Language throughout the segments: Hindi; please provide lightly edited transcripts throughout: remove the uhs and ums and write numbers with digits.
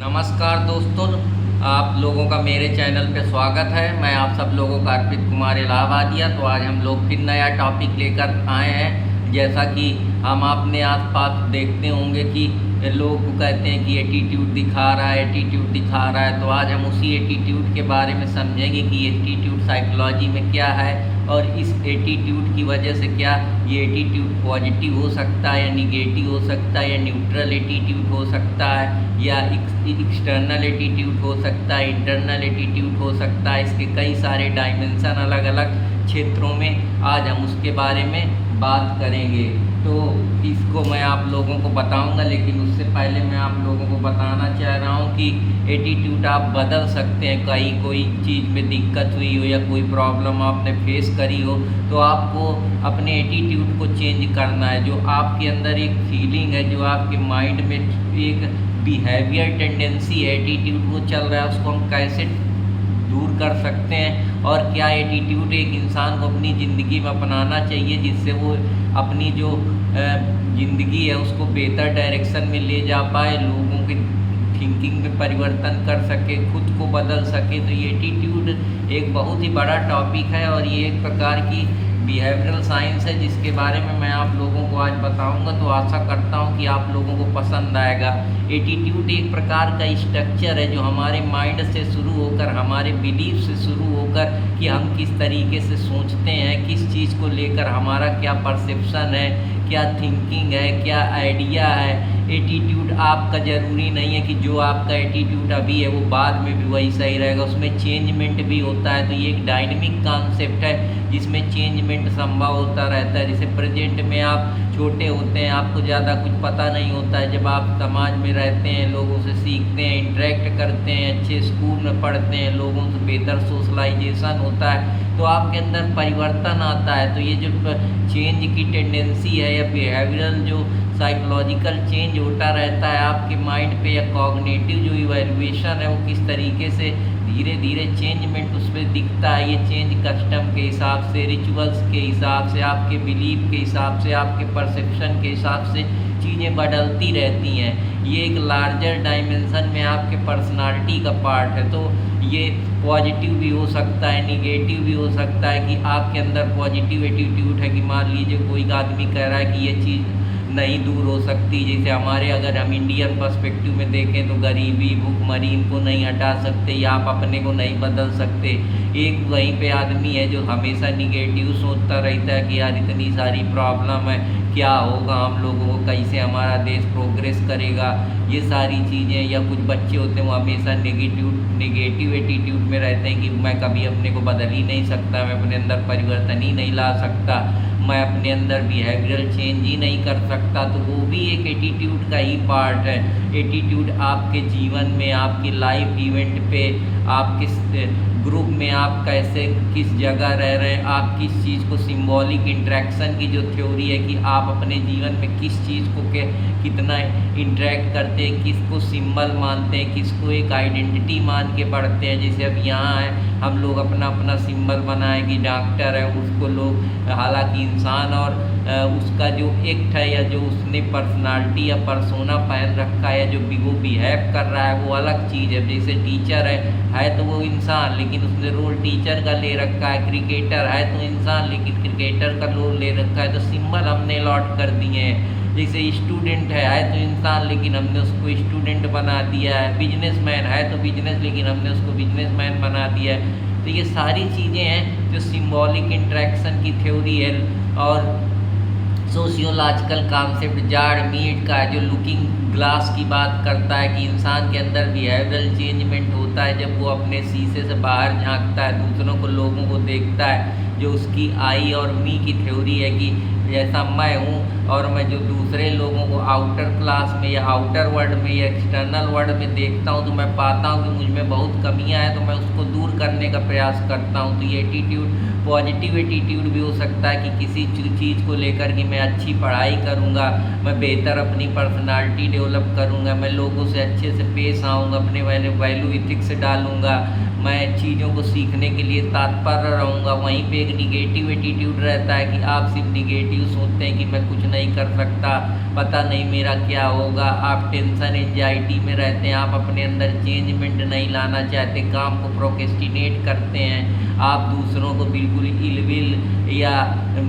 नमस्कार दोस्तों, आप लोगों का मेरे चैनल पे स्वागत है। मैं आप सब लोगों का अर्पित कुमार इलाहाबादिया। तो आज हम लोग फिर नया टॉपिक लेकर आए हैं। जैसा कि हम अपने आसपास देखते होंगे कि लोग कहते हैं कि एटीट्यूड दिखा रहा है, एटीट्यूड दिखा रहा है। तो आज हम उसी एटीट्यूड के बारे में समझेंगे कि एटीट्यूड साइकोलॉजी में क्या है और इस एटीट्यूड की वजह से क्या ये एटीट्यूड पॉजिटिव हो सकता है या निगेटिव हो सकता है या न्यूट्रल एटीट्यूड हो सकता है या एक्सटर्नल एटीट्यूड हो सकता है, इंटरनल एटीट्यूड हो सकता है। इसके कई सारे डायमेंशन अलग अलग क्षेत्रों में आज हम उसके बारे में बात करेंगे। तो इसको मैं आप लोगों को बताऊंगा, लेकिन उससे पहले मैं आप लोगों को बताना चाह रहा हूं कि एटीट्यूड आप बदल सकते हैं। कहीं कोई चीज़ में दिक्कत हुई हो या कोई प्रॉब्लम आपने फेस करी हो तो आपको अपने एटीट्यूड को चेंज करना है। जो आपके अंदर एक फीलिंग है, जो आपके माइंड में एक बिहेवियर टेंडेंसी है, एटीट्यूड वो चल रहा है, उसको हम कैसे दूर कर सकते हैं और क्या एटीट्यूड एक इंसान को अपनी ज़िंदगी में अपनाना चाहिए जिससे वो अपनी जो ज़िंदगी है उसको बेहतर डायरेक्शन में ले जा पाए, लोगों की थिंकिंग में परिवर्तन कर सके, खुद को बदल सके। तो ये एटीट्यूड एक बहुत ही बड़ा टॉपिक है और ये एक प्रकार की बिहेवियरल साइंस है जिसके बारे में मैं आप लोगों को आज बताऊंगा। तो आशा करता हूं कि आप लोगों को पसंद आएगा। एटीट्यूड एक प्रकार का स्ट्रक्चर है जो हमारे माइंड से शुरू होकर, हमारे बिलीफ से शुरू होकर कि हम किस तरीके से सोचते हैं, किस चीज़ को लेकर हमारा क्या परसेप्शन है, क्या थिंकिंग है, क्या आइडिया है। एटीट्यूड आपका ज़रूरी नहीं है कि जो आपका एटीट्यूड अभी है वो बाद में भी वही सही रहेगा, उसमें चेंजमेंट भी होता है। तो ये एक डायनेमिक कॉन्सेप्ट है जिसमें चेंजमेंट संभव होता रहता है। जैसे प्रेजेंट में आप छोटे होते हैं, आपको ज़्यादा कुछ पता नहीं होता है। जब आप समाज में रहते हैं, लोगों से सीखते हैं, इंटरेक्ट करते हैं, अच्छे स्कूल में पढ़ते हैं, लोगों से बेहतर सोशलाइजेशन होता है तो आपके अंदर परिवर्तन आता है। तो ये जो चेंज की टेंडेंसी है या बिहेवियरल जो साइकोलॉजिकल चेंज होता रहता है आपके माइंड पे, या कॉग्निटिव जो इवैल्यूएशन है वो किस तरीके से धीरे धीरे चेंजमेंट उस पर दिखता है। ये चेंज कस्टम के हिसाब से, रिचुअल्स के हिसाब से, आपके बिलीफ के हिसाब से, आपके परसेप्शन के हिसाब से चीज़ें बदलती रहती हैं। ये एक लार्जर डायमेंशन में आपके पर्सनालिटी का पार्ट है। तो ये पॉजिटिव भी हो सकता है, निगेटिव भी हो सकता है कि आपके अंदर पॉजिटिव एटीट्यूड है कि मान लीजिए कोई आदमी कह रहा है कि ये चीज़ नहीं दूर हो सकती। जैसे हमारे अगर हम इंडियन पर्सपेक्टिव में देखें तो गरीबी, भूखमरी इनको नहीं हटा सकते या आप अपने को नहीं बदल सकते। एक वहीं पे आदमी है जो हमेशा निगेटिव सोचता रहता है कि यार इतनी सारी प्रॉब्लम है, क्या होगा हम लोगों को, कैसे हमारा देश प्रोग्रेस करेगा, ये सारी चीज़ें। या कुछ बच्चे होते हैं वो हमेशा नेगेटिव एटीट्यूड में रहते हैं कि मैं कभी अपने को बदल ही नहीं सकता, मैं अपने अंदर परिवर्तन ही नहीं ला सकता, मैं अपने अंदर बिहेवियरल चेंज ही नहीं कर सकता। तो वो भी एक एटीट्यूड का ही पार्ट है। एटीट्यूड आपके जीवन में, आपकी लाइफ इवेंट पे, आप किस ग्रुप में, आप कैसे किस जगह रह रहे हैं, आप किस चीज़ को, सिंबॉलिक इंट्रैक्शन की जो थ्योरी है कि आप अपने जीवन में किस चीज़ को के कितना इंटरेक्ट करते हैं, किसको सिंबल मानते हैं, किसको एक आइडेंटिटी मान के पढ़ते हैं। जैसे अब यहाँ है, हम लोग अपना अपना सिंबल बनाए कि डॉक्टर है, उसको लोग, हालांकि इंसान और उसका जो एक्ट है या जो उसने पर्सनालिटी या परसोना पहन रखा है या जो भी वो बिहेव कर रहा है वो अलग चीज़ है। जैसे टीचर है तो वो इंसान लेकिन उसने रोल टीचर का ले रखा है, क्रिकेटर है तो इंसान लेकिन क्रिकेटर का रोल ले रखा है, तो सिंबल हमने अलॉट कर दिए हैं। जैसे स्टूडेंट है तो इंसान लेकिन हमने उसको स्टूडेंट बना दिया है, बिजनेसमैन है तो बिजनेस लेकिन हमने उसको बिजनेसमैन बना दिया है। तो ये सारी चीज़ें हैं जो सिंबॉलिक इंट्रैक्शन की थ्योरी है और सोशियोलॉजिकल कॉन्सेप्ट जाड़ मीट का जो लुकिंग ग्लास की बात करता है कि इंसान के अंदर बिहेवियरल चेंजमेंट होता है जब वो अपने शीशे से बाहर झांकता है, दूसरों को, लोगों को देखता है। जो उसकी आई और मी की थ्योरी है कि जैसा मैं हूँ और मैं जो दूसरे लोगों को आउटर क्लास में या आउटर वर्ल्ड में या एक्सटर्नल वर्ल्ड में देखता हूँ तो मैं पाता हूँ कि मुझ में बहुत कमियाँ हैं, तो मैं उसको दूर करने का प्रयास करता हूँ। तो ये एटीट्यूड पॉजिटिव एटीट्यूड भी हो सकता है कि किसी चीज़ को लेकर कि मैं अच्छी पढ़ाई करूँगा, मैं बेहतर अपनी पर्सनालिटी डेवलप करूँगा, मैं लोगों से अच्छे से पेश आऊँगा, अपने वैल्यू इथिक्स डालूँगा, मैं चीज़ों को सीखने के लिए तत्पर रहूँगा। वहीं पे एक निगेटिव एटीट्यूड रहता है कि आप सिर्फ निगेटिव सोचते हैं कि मैं कुछ नहीं कर सकता, पता नहीं मेरा क्या होगा। आप टेंशन एंजाइटी में रहते हैं, आप अपने अंदर चेंजमेंट नहीं लाना चाहते, काम को प्रोक्रेस्टिनेट करते हैं, आप दूसरों को बिल्कुल इलविल या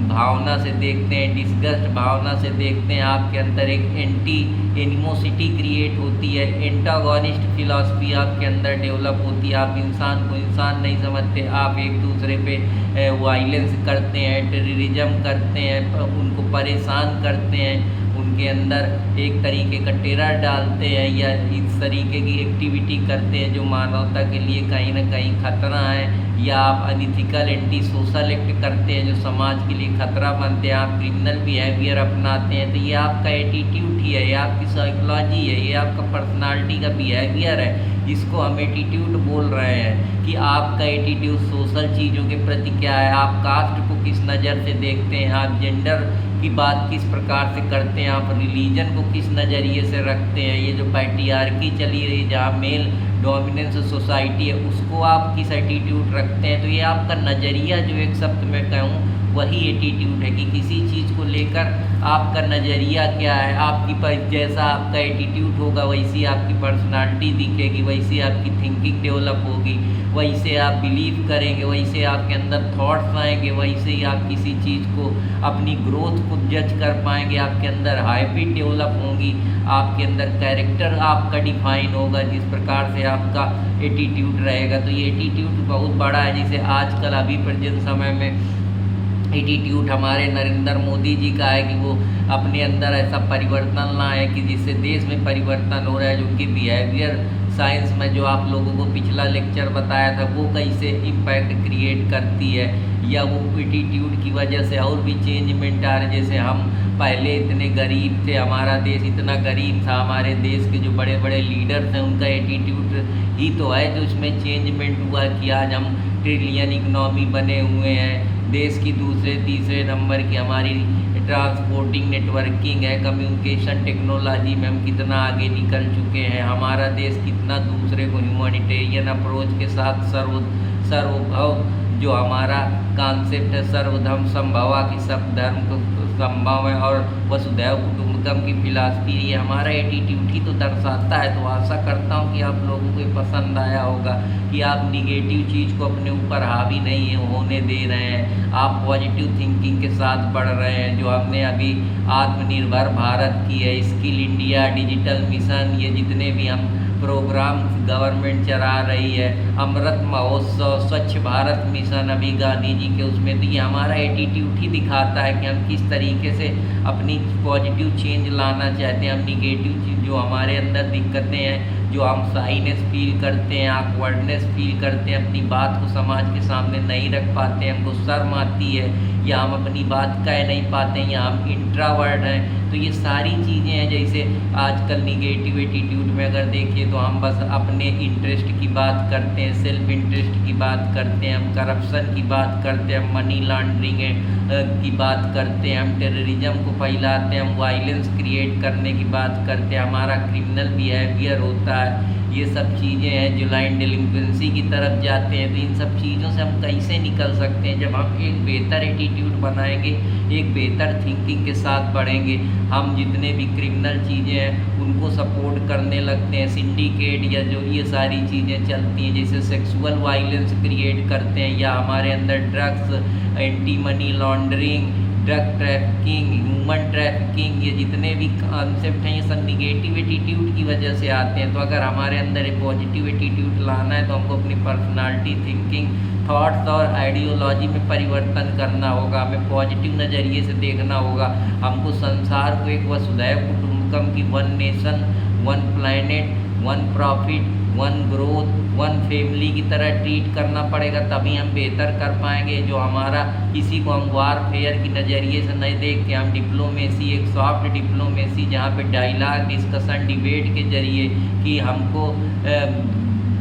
भावना से देखते हैं, डिस्गस्ट भावना से देखते हैं। आपके अंदर एक एंटी एनिमोसिटी क्रिएट होती है, एंटागोनिस्ट फिलॉसफी आपके अंदर डेवलप होती है। आप इंसान को इंसान नहीं समझते, आप एक दूसरे पे वायलेंस करते हैं, टेररिज्म करते हैं, उनको परेशान करते हैं, उनके अंदर एक तरीके का टेरर डालते हैं या इस तरीके की एक्टिविटी करते हैं जो मानवता के लिए कहीं ना कहीं खतरा है। या आप अनइथिकल एंटी सोशल एक्ट करते हैं जो समाज के लिए खतरा बनते हैं, आप क्रिमिनल बिहेवियर अपनाते हैं। तो ये आपका एटीट्यूड ही है, ये आपकी साइकोलॉजी है, ये आपका पर्सनालिटी का बिहेवियर है, इसको हम एटीट्यूड बोल रहे हैं। कि आपका एटीट्यूड सोशल चीज़ों के प्रति क्या है, आप कास्ट को किस नज़र से देखते हैं, आप जेंडर की बात किस प्रकार से करते हैं, आप रिलीजन को किस नज़रिए से रखते हैं। ये जो पैट्रियार्की चली रही जहाँ मेल डोमिनेंस सोसाइटी है उसको आप किस एटीट्यूड रखते हैं। तो ये आपका नज़रिया जो एक शब्द में कहूँ वही एटीट्यूड है कि किसी चीज़ को लेकर आपका नज़रिया क्या है। आपकी जैसा आपका एटीट्यूड होगा वैसी आपकी पर्सनालिटी दिखेगी, वैसी आपकी थिंकिंग डेवलप होगी, वैसे आप बिलीव करेंगे, वैसे आपके अंदर थॉट्स आएंगे, वैसे ही आप किसी चीज़ को अपनी ग्रोथ को जज कर पाएंगे, आपके अंदर हैबिट डेवलप होंगी, आपके अंदर कैरेक्टर आपका डिफाइन होगा जिस प्रकार से आपका एटीट्यूड रहेगा। तो ये एटीट्यूड बहुत बड़ा है जिसे आजकल अभी प्रेजेंट समय में एटीट्यूड हमारे नरेंद्र मोदी जी का है कि वो अपने अंदर ऐसा परिवर्तन लाए कि जिससे देश में परिवर्तन हो रहा है। जो उनकी बिहेवियर साइंस में जो आप लोगों को पिछला लेक्चर बताया था वो कैसे इम्पैक्ट क्रिएट करती है, या वो एटीट्यूड की वजह से और भी चेंजमेंट आ रहे। जैसे हम पहले इतने गरीब थे, हमारा देश इतना गरीब था, हमारे देश के जो बड़े बड़े लीडर्स हैं उनका एटीट्यूड ही तो है जो उसमें चेंजमेंट हुआ कि आज हम ट्रिलियन इकनॉमी बने हुए हैं, देश की दूसरे तीसरे नंबर की हमारी ट्रांसपोर्टिंग नेटवर्किंग है, कम्युनिकेशन टेक्नोलॉजी में हम कितना आगे निकल चुके हैं, हमारा देश कितना दूसरे को ह्यूमैनिटेरियन अप्रोच के साथ सर्वभव जो हमारा कॉन्सेप्ट है सर्वधर्म संभवा कि सब धर्म को संभव है और वसुधैव कुटुंबकम की फिलॉसफी, ये हमारा एटीट्यूड ही तो दर्शाता है। तो आशा करता हूँ कि आप लोगों को ये पसंद आया होगा कि आप निगेटिव चीज़ को अपने ऊपर हावी नहीं होने दे रहे हैं, आप पॉजिटिव थिंकिंग के साथ बढ़ रहे हैं। जो हमने अभी आत्मनिर्भर भारत की है, स्किल इंडिया, डिजिटल मिशन, ये जितने भी हम प्रोग्राम गवर्नमेंट चला रही है, अमृत महोत्सव, स्वच्छ भारत मिशन अभी गांधी जी के उसमें, तो ये हमारा एटीट्यूड ही दिखाता है कि हम किस तरीके से अपनी पॉजिटिव चेंज लाना चाहते हैं। हम निगेटिव चीज़ जो हमारे अंदर दिक्कतें हैं, जो हम शाइनेस फील करते हैं, ऑकवर्डनेस फील करते हैं, अपनी बात को समाज के सामने नहीं रख पाते हैं, हमको शर्म आती है, या हम अपनी बात कह नहीं पाते हैं, या हम इंट्रावर्ड हैं। तो ये सारी चीज़ें हैं। जैसे आजकल निगेटिव एटीट्यूड में अगर देखिए तो हम बस अपने इंटरेस्ट की बात करते हैं, सेल्फ इंटरेस्ट की बात करते हैं, हम करप्शन की बात करते हैं, हम मनी लॉन्ड्रिंग की बात करते हैं, हम टेररिज्म को फैलाते हैं, हम वायलेंस क्रिएट करने की बात करते हैं, हमारा क्रिमिनल बिहेवियर होता है। ये सब चीज़ें हैं जो लाइन डिलिंक्वेंसी की तरफ जाते हैं। तो इन सब चीज़ों से हम कैसे निकल सकते हैं? जब हम एक बेहतर एटीट्यूड बनाएंगे, एक बेहतर थिंकिंग के साथ बढ़ेंगे, हम जितने भी क्रिमिनल चीज़ें हैं उनको सपोर्ट करने लगते हैं, सिंडिकेट या जो ये सारी चीज़ें चलती हैं जैसे सेक्सुअल वायलेंस क्रिएट करते हैं, या हमारे अंदर drugs, anti money laundering, drug trafficking, human trafficking, ये जितने भी कॉन्सेप्ट हैं ये सब निगेटिव एटीट्यूड की वजह से आते हैं। तो अगर हमारे अंदर एक पॉजिटिव एटीट्यूड लाना है तो हमको अपनी पर्सनालिटी, थिंकिंग, थॉट्स और आइडियोलॉजी में परिवर्तन करना होगा, हमें पॉजिटिव नज़रिए से देखना होगा। हमको संसार को एक वसुधैव कुटुंबकम की one nation, one planet, one profit, one growth, one family की तरह ट्रीट करना पड़ेगा, तभी हम बेहतर कर पाएंगे। जो हमारा किसी को हम वारफेयर की नज़रिए से नहीं देख के हम डिप्लोमेसी, एक सॉफ्ट डिप्लोमेसी जहाँ पे डायलॉग, डिस्कशन, डिबेट के जरिए कि हमको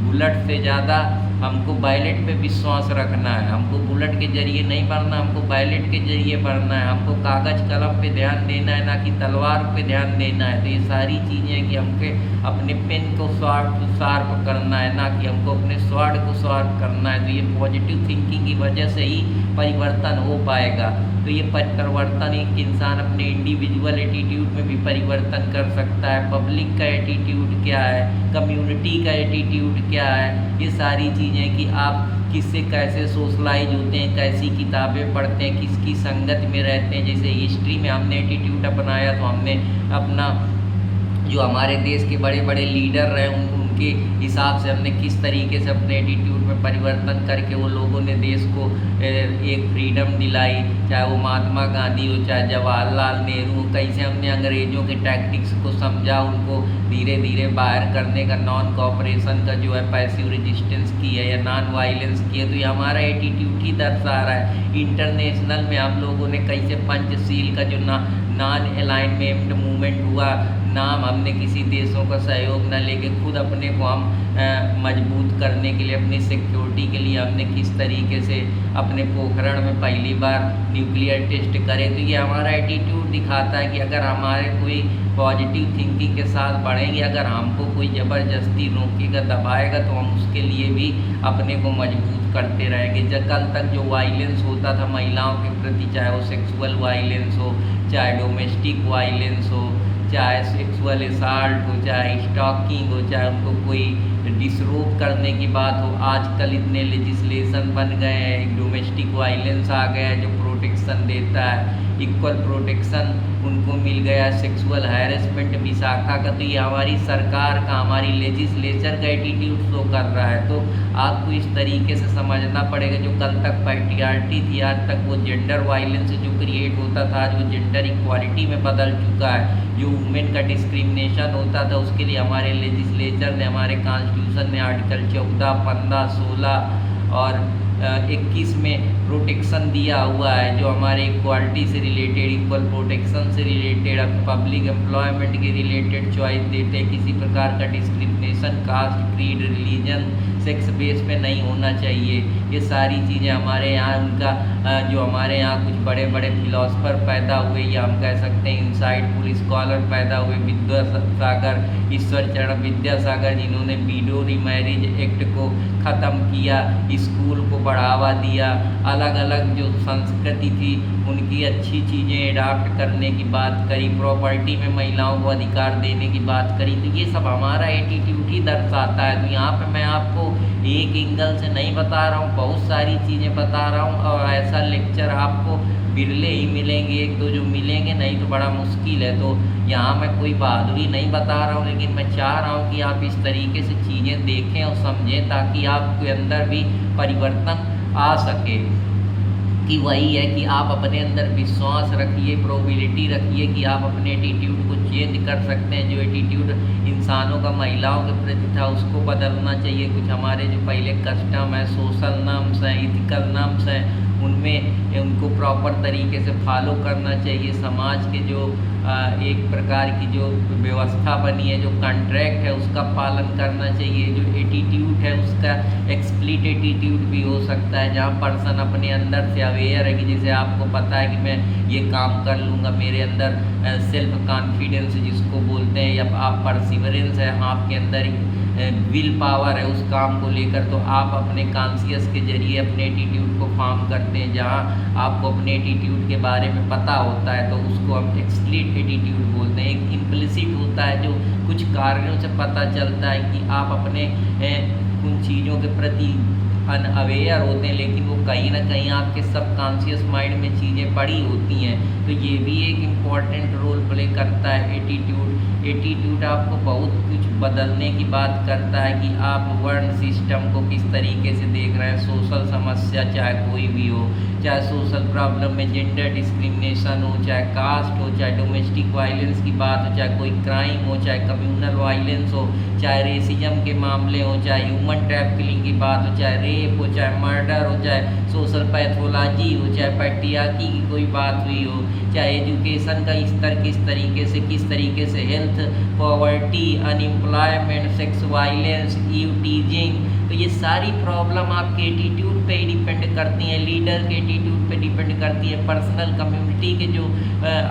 बुलेट से ज़्यादा हमको बैलेट पे विश्वास रखना है, हमको बुलेट के जरिए नहीं पढ़ना, हमको बैलेट के जरिए पढ़ना है, हमको कागज़ कलम पे ध्यान देना है, ना कि तलवार पे ध्यान देना है। तो ये सारी चीज़ें हैं कि हमको अपने पेन को शार्प करना है, ना कि हमको अपने स्वॉर्ड को शार्प करना है। तो ये पॉजिटिव थिंकिंग की वजह से ही परिवर्तन हो पाएगा। तो ये परिवर्तन एक इंसान अपने इंडिविजुअल एटीट्यूड में भी परिवर्तन कर सकता है। पब्लिक का एटीट्यूड क्या है, कम्युनिटी का एटीट्यूड क्या है, ये सारी चीज़ें कि आप किससे कैसे सोशलाइज होते हैं, कैसी किताबें पढ़ते हैं, किसकी संगत में रहते हैं। जैसे हिस्ट्री में हमने एटीट्यूड अपनाया तो हमने अपना जो हमारे देश के बड़े बड़े लीडर रहे उनके हिसाब से हमने किस तरीके से अपने एटीट्यूड में परिवर्तन करके वो लोगों ने देश को एक फ्रीडम दिलाई, चाहे वो महात्मा गांधी हो, चाहे जवाहरलाल नेहरू, कैसे हमने अंग्रेज़ों के टैक्टिक्स को समझा, उनको धीरे धीरे बाहर करने का, नॉन कॉपरेशन का जो है पैसिव रेजिस्टेंस की है या नॉन वायलेंस की है। तो ये हमारा एटीट्यूड ही दर्शा रहा है। इंटरनेशनल में हम लोगों ने कैसे पंचशील का जो नॉन अलाइनमेंट मूवमेंट हुआ, नाम हमने किसी देशों का सहयोग न लेके खुद अपने को हम मजबूत करने के लिए, अपनी सिक्योरिटी के लिए हमने किस तरीके से अपने पोखरण में पहली बार न्यूक्लियर टेस्ट करे। तो ये हमारा एटीट्यूड दिखाता है कि अगर हमारे कोई पॉजिटिव थिंकिंग के साथ बढ़ेंगे, अगर हमको कोई ज़बरदस्ती रोकेगा, दबाएगा, तो हम उसके लिए भी अपने को मजबूत करते रहेंगे। जब कल तक जो वायलेंस होता था महिलाओं के प्रति, चाहे वो सेक्सुअल वायलेंस हो, चाहे डोमेस्टिक वायलेंस हो, चाहे सेक्सुअल असाल्ट हो, चाहे स्टॉकिंग हो, चाहे उनको कोई डिसरोप करने की बात हो, आजकल इतने लेजिस्लेशन बन गए हैं, डोमेस्टिक वायलेंस आ गया है जो प्रोटेक्शन देता है, इक्वल प्रोटेक्शन उनको मिल गया है, सेक्सुअल हैरेसमेंट विशाखा का। तो ये हमारी सरकार का, हमारी लेजिस्लेचर का एटीट्यूड शो कर रहा है। तो आपको इस तरीके से समझना पड़ेगा, जो कल तक पैट्रियार्टी थी, आज तक वो जेंडर वायलेंस जो क्रिएट होता था, आज वो जेंडर इक्वालिटी में बदल चुका है। जो वुमेन का डिस्क्रिमिनेशन होता था उसके लिए हमारे लेजिस्लेचर ने, हमारे कॉन्स्टिट्यूशन ने आर्टिकल 14, 15, 16 और 21 में प्रोटेक्शन दिया हुआ है, जो हमारे इक्वालिटी से रिलेटेड, इक्वल प्रोटेक्शन से रिलेटेड, पब्लिक एम्प्लॉयमेंट के रिलेटेड चॉइस देते हैं। किसी प्रकार का discrimination caste, creed, religion, sex base पे नहीं होना चाहिए। ये सारी चीज़ें हमारे यहाँ, उनका जो हमारे यहाँ कुछ बड़े बड़े फिलोसफर पैदा हुए, या हम कह सकते हैं इंसाइटफुल स्कॉलर पैदा हुए, विद्यासागर, ईश्वरचरण विद्यासागर, जिन्होंने विडो रीमैरिज एक्ट को ख़त्म किया, स्कूल को बढ़ावा दिया, अलग अलग जो संस्कृति थी उनकी अच्छी चीज़ें अडाप्ट करने की बात करी, प्रॉपर्टी में महिलाओं को अधिकार देने की बात करी। तो ये सब हमारा एटीट्यूड ही दर्शाता है। तो यहाँ पे मैं आपको एक एंगल से नहीं बता रहा हूँ, बहुत सारी चीज़ें बता रहा हूँ, और ऐसा लेक्चर आपको बिरले ही मिलेंगे, एक दो जो मिलेंगे, नहीं तो बड़ा मुश्किल है। तो यहाँ मैं कोई बहादुरी नहीं बता रहा हूँ, लेकिन मैं चाह रहा हूँ कि आप इस तरीके से चीज़ें देखें और समझें, ताकि आपके अंदर भी परिवर्तन आ सके। कि वही है कि आप अपने अंदर विश्वास रखिए, प्रोबेबिलिटी रखिए कि आप अपने एटीट्यूड को चेंज कर सकते हैं। जो एटीट्यूड इंसानों का महिलाओं के प्रति था उसको बदलना चाहिए। कुछ हमारे जो पहले कस्टम है, सोशल नॉर्म्स हैं, इथिकल नॉर्म्स हैं, उनमें उनको प्रॉपर तरीके से फॉलो करना चाहिए। समाज के जो एक प्रकार की जो व्यवस्था बनी है, जो कॉन्ट्रैक्ट है, उसका पालन करना चाहिए। जो एटीट्यूड है उसका एक्सप्लिट एटीट्यूड भी हो सकता है, जहाँ पर्सन अपने अंदर से अवेयर है कि जैसे आपको पता है कि मैं ये काम कर लूँगा, मेरे अंदर सेल्फ कॉन्फिडेंस जिसको बोलते हैं, या आप परसिवरेंस है आपके अंदर, विल पावर है उस काम को लेकर, तो आप अपने कॉन्शियस के जरिए अपने एटीट्यूड को फॉर्म करते हैं। जहाँ आपको अपने एटीट्यूड के बारे में पता होता है तो उसको हम एक्सप्लिट एटीट्यूड बोलते हैं। एक इम्प्लिसिट होता है जो कुछ कार्यों से पता चलता है कि आप अपने उन चीज़ों के प्रति अनअवेयर होते हैं, लेकिन वो कहीं ना कहीं आपके सबकॉन्शियस माइंड में चीज़ें पड़ी होती हैं। तो ये भी एक इम्पॉर्टेंट रोल प्ले करता है एटीट्यूड आपको बहुत कुछ बदलने की बात करता है कि आप वर्ण सिस्टम को किस तरीके से देख रहे हैं। सोशल समस्या चाहे कोई भी हो, चाहे सोशल प्रॉब्लम में जेंडर डिस्क्रिमिनेशन हो, चाहे कास्ट हो, चाहे डोमेस्टिक वायलेंस की बात हो, चाहे कोई क्राइम हो, चाहे कम्युनल वायलेंस हो, चाहे रेसिज्म के मामले हो, चाहे ह्यूमन ट्रैफिकिंग की बात हो, चाहे रेप हो, चाहे मर्डर हो, चाहे सोशल पैथोलॉजी हो, चाहे पैट्रियार्की की कोई बात हुई हो, चाहे एजुकेशन का स्तर किस तरीके से health, poverty, unemployment, sex violence, टीजिंग, तो ये सारी प्रॉब्लम आपके एटीट्यूड पे ही डिपेंड करती हैं, लीडर के एटीट्यूड पे डिपेंड करती है, पर्सनल कम्युनिटी के जो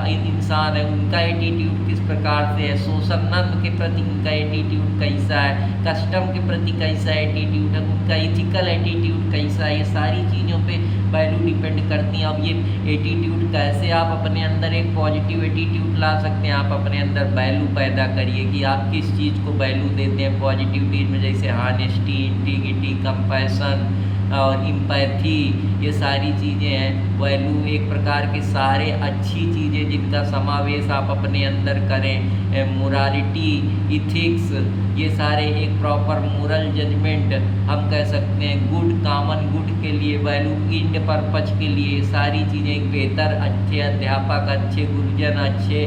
इंसान है उनका एटीट्यूड किस प्रकार से है, सोशल नॉर्म के प्रति उनका एटीट्यूड कैसा है, कस्टम के प्रति कैसा एटीट्यूड है, उनका इथिकल एटीट्यूड कैसा है, ये सारी चीज़ों पे वैल्यू डिपेंड करती हैं। अब ये एटीट्यूड कैसे आप अपने अंदर एक पॉजिटिव एटीट्यूड ला सकते हैं, आप अपने अंदर वैल्यू पैदा करिए कि आप किस चीज़ को वैल्यू देते हैं पॉजिटिव चीज़ में, जैसे हानेस्टी, इंटीग्रिटी, कंपैशन और इम्पैथी, ये सारी चीज़ें हैं वैल्यू, एक प्रकार के सारे अच्छी चीज़ें जिनका समावेश आप अपने अंदर करें, मोरालिटी, इथिक्स, ये सारे एक प्रॉपर मोरल जजमेंट हम कह सकते हैं, गुड, कॉमन गुड के लिए, वैल्यू इंड पर्पज के लिए, ये सारी चीज़ें, एक बेहतर अच्छे अध्यापक, अच्छे गुरुजन, अच्छे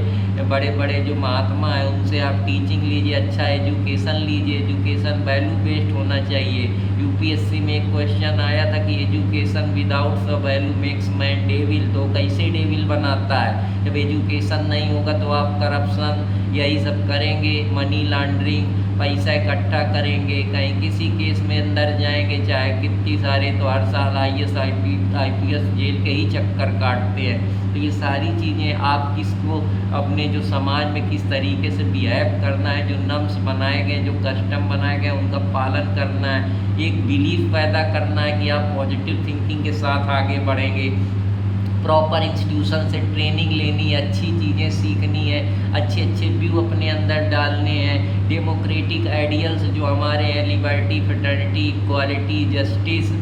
बड़े बड़े जो महात्मा हैं उनसे आप टीचिंग लीजिए, अच्छा एजुकेशन लीजिए, एजुकेशन वैल्यू बेस्ड होना चाहिए। यूपीएससी में एक क्वेश्चन आया था कि education without the value makes man devil, तो कैसे डेविल बनाता है, जब एजुकेशन नहीं होगा तो आप करप्शन यही सब करेंगे, मनी लॉन्ड्रिंग, पैसा इकट्ठा करेंगे, कहीं किसी केस में अंदर जाएंगे, चाहे कितनी सारे, तो हर साल IAS IPS जेल के ही चक्कर काटते हैं। तो ये सारी चीज़ें आप किसको अपने जो समाज में किस तरीके से बिहेव करना है, जो नम्स बनाए गए, जो कस्टम बनाए गए उनका पालन करना है, एक बिलीफ पैदा करना है कि आप पॉजिटिव थिंकिंग के साथ आगे बढ़ेंगे, प्रॉपर इंस्टीट्यूशन से ट्रेनिंग लेनी है, अच्छी चीज़ें सीखनी है, अच्छे अच्छे व्यू अपने अंदर डालने हैं, डेमोक्रेटिक आइडियल्स जो हमारे हैं, liberty, fraternity, equality, justice,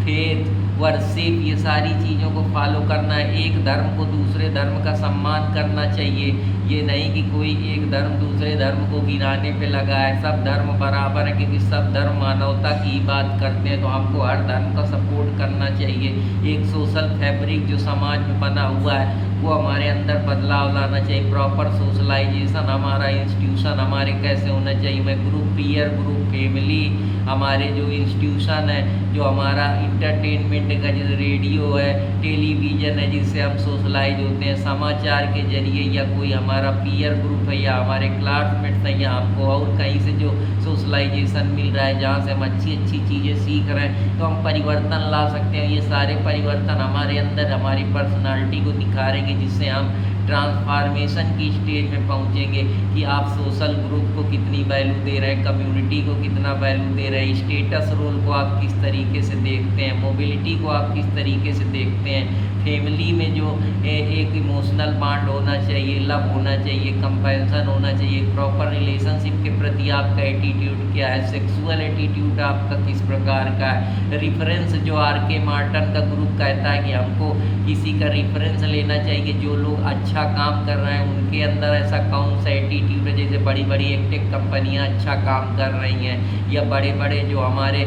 faith, worship, ये सारी चीज़ों को फॉलो करना है, एक धर्म को दूसरे धर्म का सम्मान करना चाहिए, ये नहीं कि कोई एक धर्म दूसरे धर्म को गिराने पे लगा है, सब धर्म बराबर है, क्योंकि सब धर्म मानवता की बात करते हैं, तो हमको हर धर्म का सपोर्ट करना चाहिए। एक सोशल फैब्रिक जो समाज में बना हुआ है वो हमारे अंदर बदलाव लाना चाहिए, प्रॉपर सोशलाइजेशन हमारा इंस्टीट्यूशन हमारे कैसे होना चाहिए, मैं ग्रुप, पीयर ग्रुप, फैमिली, हमारे जो इंस्टीट्यूशन है, जो हमारा इंटरटेनमेंट का जो रेडियो है, टेलीविज़न है, जिससे हम सोशलाइज होते हैं, समाचार के जरिए, या कोई हमारा पीयर ग्रुप है, या हमारे क्लासमेट्स हैं, या हमको और कहीं से जो सोशलाइजेशन मिल रहा है जहाँ से हम अच्छी अच्छी चीज़ें सीख रहे हैं, तो हम परिवर्तन ला सकते हैं। ये सारे परिवर्तन हमारे अंदर हमारी पर्सनालिटी को दिखा रहे हैं, जिससे हम ट्रांसफॉर्मेशन की स्टेज में पहुंचेंगे कि आप सोशल ग्रुप को कितनी वैल्यू दे रहे हैं, कम्युनिटी को कितना वैल्यू दे रहे हैं, स्टेटस रोल को आप किस तरीके से देखते हैं, मोबिलिटी को आप किस तरीके से देखते हैं, फैमिली में जो एक इमोशनल बॉन्ड होना चाहिए, लव होना चाहिए, कंपैशन होना चाहिए, प्रॉपर रिलेशनशिप के प्रति आपका एटीट्यूड क्या है, सेक्सुअल एटीट्यूड आपका किस प्रकार का है, रिफरेंस जो RK मार्टन का ग्रुप कहता है कि हमको किसी का रिफरेंस लेना चाहिए, जो लोग अच्छा काम कर रहे हैं उनके अंदर ऐसा कौन सा एटीट्यूड है, जैसे बड़ी बड़ी टेक कंपनियां अच्छा काम कर रही हैं, या बड़े बड़े जो हमारे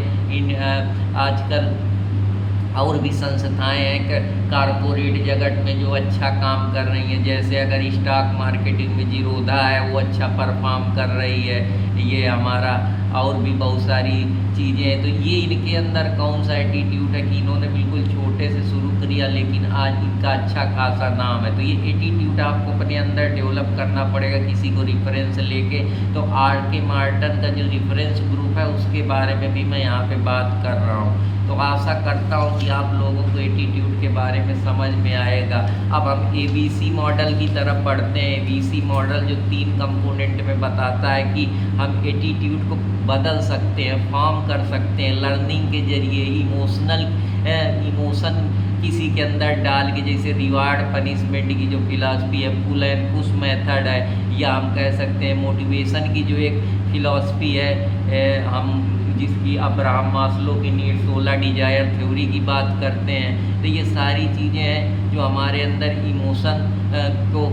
आजकल और भी संस्थाएं हैं कारपोरेट जगत में जो अच्छा काम कर रही हैं, जैसे अगर स्टॉक मार्केटिंग में जीरोधा है वो अच्छा परफॉर्म कर रही है, ये हमारा और भी बहुत सारी चीज़ें हैं। तो ये इनके अंदर कौन सा एटीट्यूड है कि इन्होंने बिल्कुल छोटे से शुरू किया लेकिन आज इनका अच्छा खासा नाम है। तो ये एटीट्यूड आपको अपने अंदर डेवलप करना पड़ेगा किसी को रिफरेंस लेके। तो RK मार्टन का जो रिफरेंस ग्रुप है उसके बारे में भी मैं यहाँ पे बात कर रहा हूँ। तो आशा करता हूँ कि आप लोगों को एटीट्यूड के बारे में समझ में आएगा। अब हम ABC मॉडल की तरफ बढ़ते हैं। ABC मॉडल जो 3 कंपोनेंट में बताता है कि हम एटीट्यूड को बदल सकते हैं, फॉर्म कर सकते हैं लर्निंग के जरिए, इमोशन किसी के अंदर डाल के, जैसे रिवार्ड पनिशमेंट की जो फिलॉसफी है, पुल एंड पुश मेथड है, या हम कह सकते हैं मोटिवेशन की जो एक फिलॉसफी है, हम जिसकी अब्राहम मास्लो की नीड 16 डिजायर थ्योरी की बात करते हैं। तो ये सारी चीज़ें हैं जो हमारे अंदर इमोशन को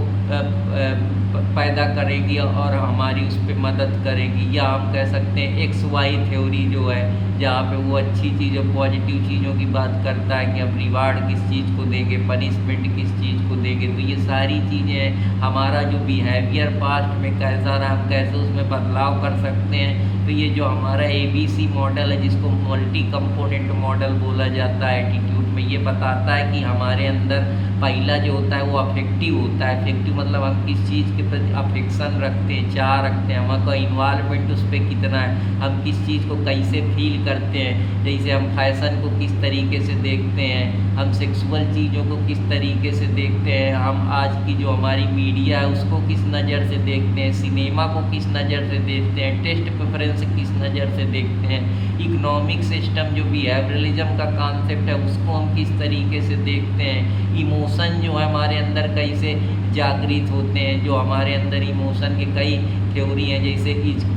पैदा करेगी और हमारी उस पर मदद करेगी। या हम कह सकते हैं XY थ्योरी जो है, जहाँ पे वो अच्छी चीज़ों, पॉजिटिव चीज़ों की बात करता है कि हम रिवार्ड किस चीज़ को देंगे, पनिशमेंट किस चीज़ को देंगे। तो ये सारी चीज़ें हमारा जो बिहेवियर पास्ट में कैसा रहा, हम कैसे उसमें बदलाव कर सकते हैं। तो ये जो हमारा ABC मॉडल है, जिसको मल्टी कंपोनेंट मॉडल बोला जाता है एटीट्यूड में, ये बताता है कि हमारे अंदर पहला जो होता है वो अफेक्टिव होता है। अफेक्टिव मतलब हम किस चीज़ के प्रति अफेक्शन रखते हैं, चाह रखते हैं, हमारा इन्वॉल्वमेंट उस पर कितना है, हम किस चीज़ को कैसे फील करते हैं। जैसे हम फैशन को किस तरीके से देखते हैं, हम सेक्सुअल चीज़ों को किस तरीके से देखते हैं, हम आज की जो हमारी मीडिया है उसको किस नज़र से देखते हैं, सिनेमा को किस नज़र से देखते हैं, टेस्ट प्रेफरेंस किस नज़र से देखते हैं, इकोनॉमिक सिस्टम जो बिहेवियरलिज्म का कॉन्सेप्ट है उसको हम किस तरीके से देखते हैं, इमोशन जो है हमारे अंदर कैसे जागृत होते हैं, जो हमारे अंदर इमोशन के कई थ्योरी हैं, जैसे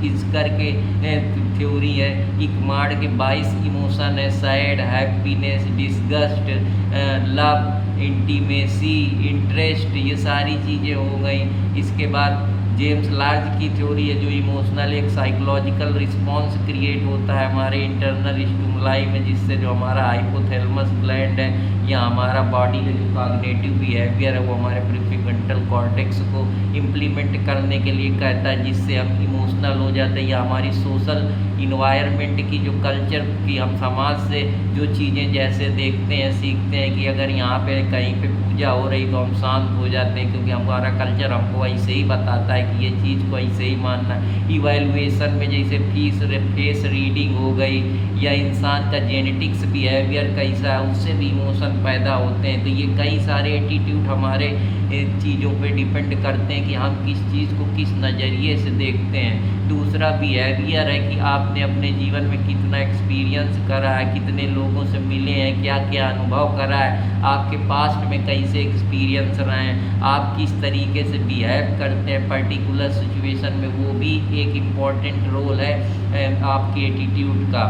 इज़कर के थ्योरी है, इकमार्ड के 22 इमोशन है, sad, happiness, disgust, love, intimacy, interest, ये सारी चीज़ें हो गई। इसके बाद जेम्स लार्ज की थ्योरी है जो इमोशनल एक साइकोलॉजिकल रिस्पॉन्स क्रिएट होता है हमारे इंटरनल स्टिमुलाई में, जिससे जो हमारा हाइपोथैलेमस ग्लैंड है या हमारा बॉडी का जो कॉग्निटिव बिहेवियर है वो हमारे प्रीफ्रंटल कॉर्टेक्स को इम्प्लीमेंट करने के लिए कहता है, जिससे हम इमोशनल हो जाते हैं। या हमारी सोशल इन्वायरमेंट की जो कल्चर की हम समाज से जो चीज़ें जैसे देखते हैं सीखते हैं कि अगर यहाँ पे कहीं पे पूजा हो रही तो हम शांत हो जाते हैं, क्योंकि हमारा कल्चर हमको ऐसे ही बताता है कि ये चीज़ को ऐसे ही मानना है। इवैल्यूएशन में जैसे फेस रीडिंग हो गई, या इंसान का जेनेटिक्स बिहेवियर कैसा है उससे भी इमोशन पैदा होते हैं। तो ये कई सारे एटीट्यूड हमारे चीज़ों पे डिपेंड करते हैं कि हम किस चीज़ को किस नज़रिए से देखते हैं। दूसरा बिहेवियर है कि आपने अपने जीवन में कितना एक्सपीरियंस करा है, कितने लोगों से मिले हैं, क्या क्या अनुभव करा है, आपके पास्ट में कैसे एक्सपीरियंस रहे हैं, आप किस तरीके से बिहेव करते हैं पर्टिकुलर सिचुएशन में, वो भी एक इम्पॉर्टेंट रोल है आपके एटीट्यूड का।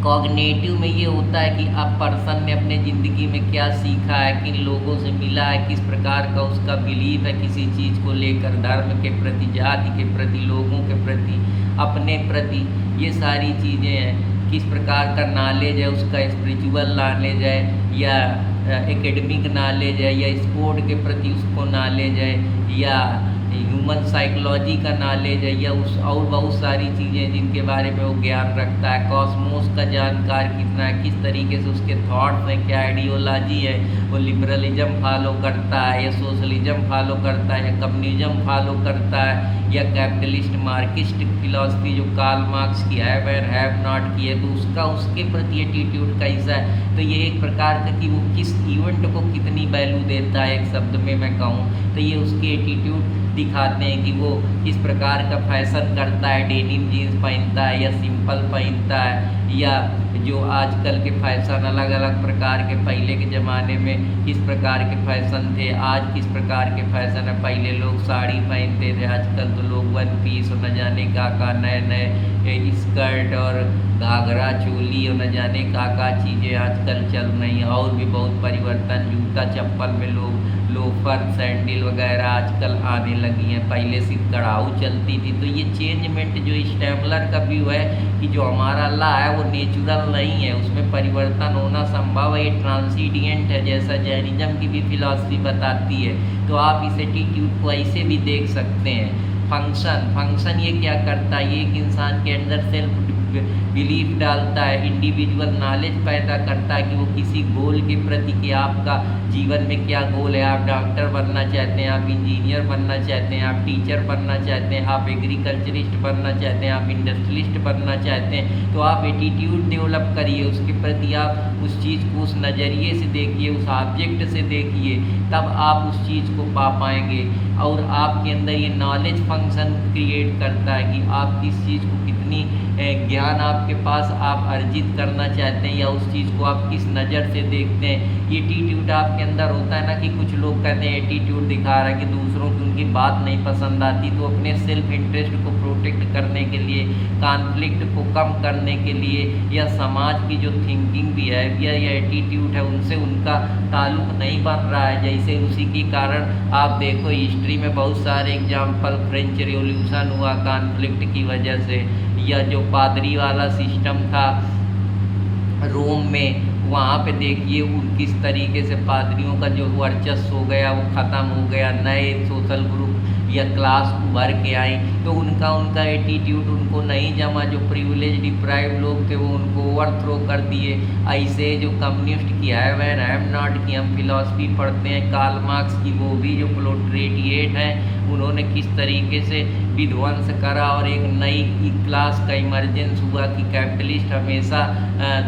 कॉग्निटिव में ये होता है कि आप पर्सन ने अपने ज़िंदगी में क्या सीखा है, किन लोगों से मिला है, किस प्रकार का उसका बिलीफ है किसी चीज़ को लेकर, धर्म के प्रति, जाति के प्रति, लोगों के प्रति, अपने प्रति, ये सारी चीज़ें हैं। किस प्रकार का नॉलेज है उसका, स्पिरिचुअल नॉलेज है या एकेडमिक नॉलेज है, या स्पोर्ट के प्रति उसको नॉलेज है, या ह्यूमन साइकोलॉजी का नॉलेज है, या उस और बहुत सारी चीज़ें जिनके बारे में वो ज्ञान रखता है। कॉस्मोस का जानकार कितना है, किस तरीके से उसके थॉट्स हैं, क्या आइडियोलॉजी है, वो लिबरलिज्म फॉलो करता है या सोशलिज्म फॉलो करता है या कम्युनिज्म फॉलो करता है, या कैपिटलिस्ट मार्क्सिस्ट फिलॉसफी जो कार्ल मार्क्स की हैव एंड हैव नॉट की है, तो उसका उसके प्रति एटीट्यूड कैसा है। तो ये एक प्रकार का कि वो किस इवेंट को कितनी वैल्यू देता है, एक शब्द में मैं कहूँ तो ये उसके एटीट्यूड दिखाते हैं कि वो किस प्रकार का फैशन करता है, डेनिम जीन्स पहनता है या सिंपल पहनता है, या जो आजकल के फैशन अलग अलग प्रकार के, पहले के ज़माने में किस प्रकार के फैशन थे, आज किस प्रकार के फैशन है। पहले लोग साड़ी पहनते थे, आजकल तो लोग वन पीस और न जाने का नए नए स्कर्ट और घाघरा चोली और न जाने का चीज़ें आजकल चल रही हैं। और भी बहुत परिवर्तन, जूता चप्पल में लोग लोफर सैंडल वगैरह आजकल आने लगी हैं, पहले सिर्फ कढ़ाऊ चलती थी। तो ये चेंजमेंट जो स्टैम्पलर का व्यू है कि जो हमारा ला है वो नेचुरल नहीं है, उसमें परिवर्तन होना संभव है, ये ट्रांसीडियंट है, जैसा जैनिज्म की भी फिलॉसफी बताती है। तो आप इस एटीट्यूड को ऐसे भी देख सकते हैं। फंक्शन ये क्या करता है, ये एक इंसान के अंदर सेल्फ बिलीफ डालता है, इंडिविजुअल नॉलेज पैदा करता है कि वो किसी गोल के प्रति, कि आपका जीवन में क्या गोल है, आप डॉक्टर बनना चाहते हैं, आप इंजीनियर बनना चाहते हैं, आप टीचर बनना चाहते हैं, आप एग्रीकल्चरिस्ट बनना चाहते हैं, आप इंडस्ट्रियलिस्ट बनना चाहते हैं, तो आप एटीट्यूड डेवलप करिए उसके प्रति, आप उस चीज़ को उस नज़रिए से देखिए, उस ऑब्जेक्ट से देखिए, तब आप उस चीज़ को पा पाएंगे। और आपके अंदर ये नॉलेज फंक्शन क्रिएट करता है कि आप किस चीज़ को कितनी ज्ञान आपके पास आप अर्जित करना चाहते हैं, या उस चीज़ को आप किस नज़र से देखते हैं। एटीट्यूड आपके अंदर होता है ना, कि कुछ लोग कहते हैं एटीट्यूड दिखा रहा है कि दूसरों की उनकी बात नहीं पसंद आती, तो अपने सेल्फ इंटरेस्ट को प्रोटेक्ट करने के लिए, कॉन्फ्लिक्ट को कम करने के लिए, या समाज की जो थिंकिंग बिहेवियर या एटीट्यूड है उनसे उनका ताल्लुक नहीं बन रहा है। जैसे उसी के कारण आप देखो हिस्ट्री में बहुत सारे एग्जाम्पल, फ्रेंच रिवॉल्यूशन हुआ कॉन्फ्लिक्ट की वजह से, या जो पादरी वाला सिस्टम था रोम में, वहाँ पे देखिए किस तरीके से पादरियों का जो वर्चस्व हो गया वो ख़त्म हो गया, नए सोशल ग्रुप या क्लास उभर के आई तो उनका एटीट्यूड उनको नहीं जमा। जो प्रिविलेज डिप्राइव लोग थे वो उनको ओवरथ्रो कर दिए। ऐसे जो कम्युनिस्ट की हैव एंड हैव नॉट की हम फिलॉसफी पढ़ते हैं कार्ल मार्क्स की, वो भी जो प्रोलेटारिएट हैं उन्होंने किस तरीके से विध्वंस करा और एक नई क्लास का इमरजेंस हुआ कि कैपिटलिस्ट हमेशा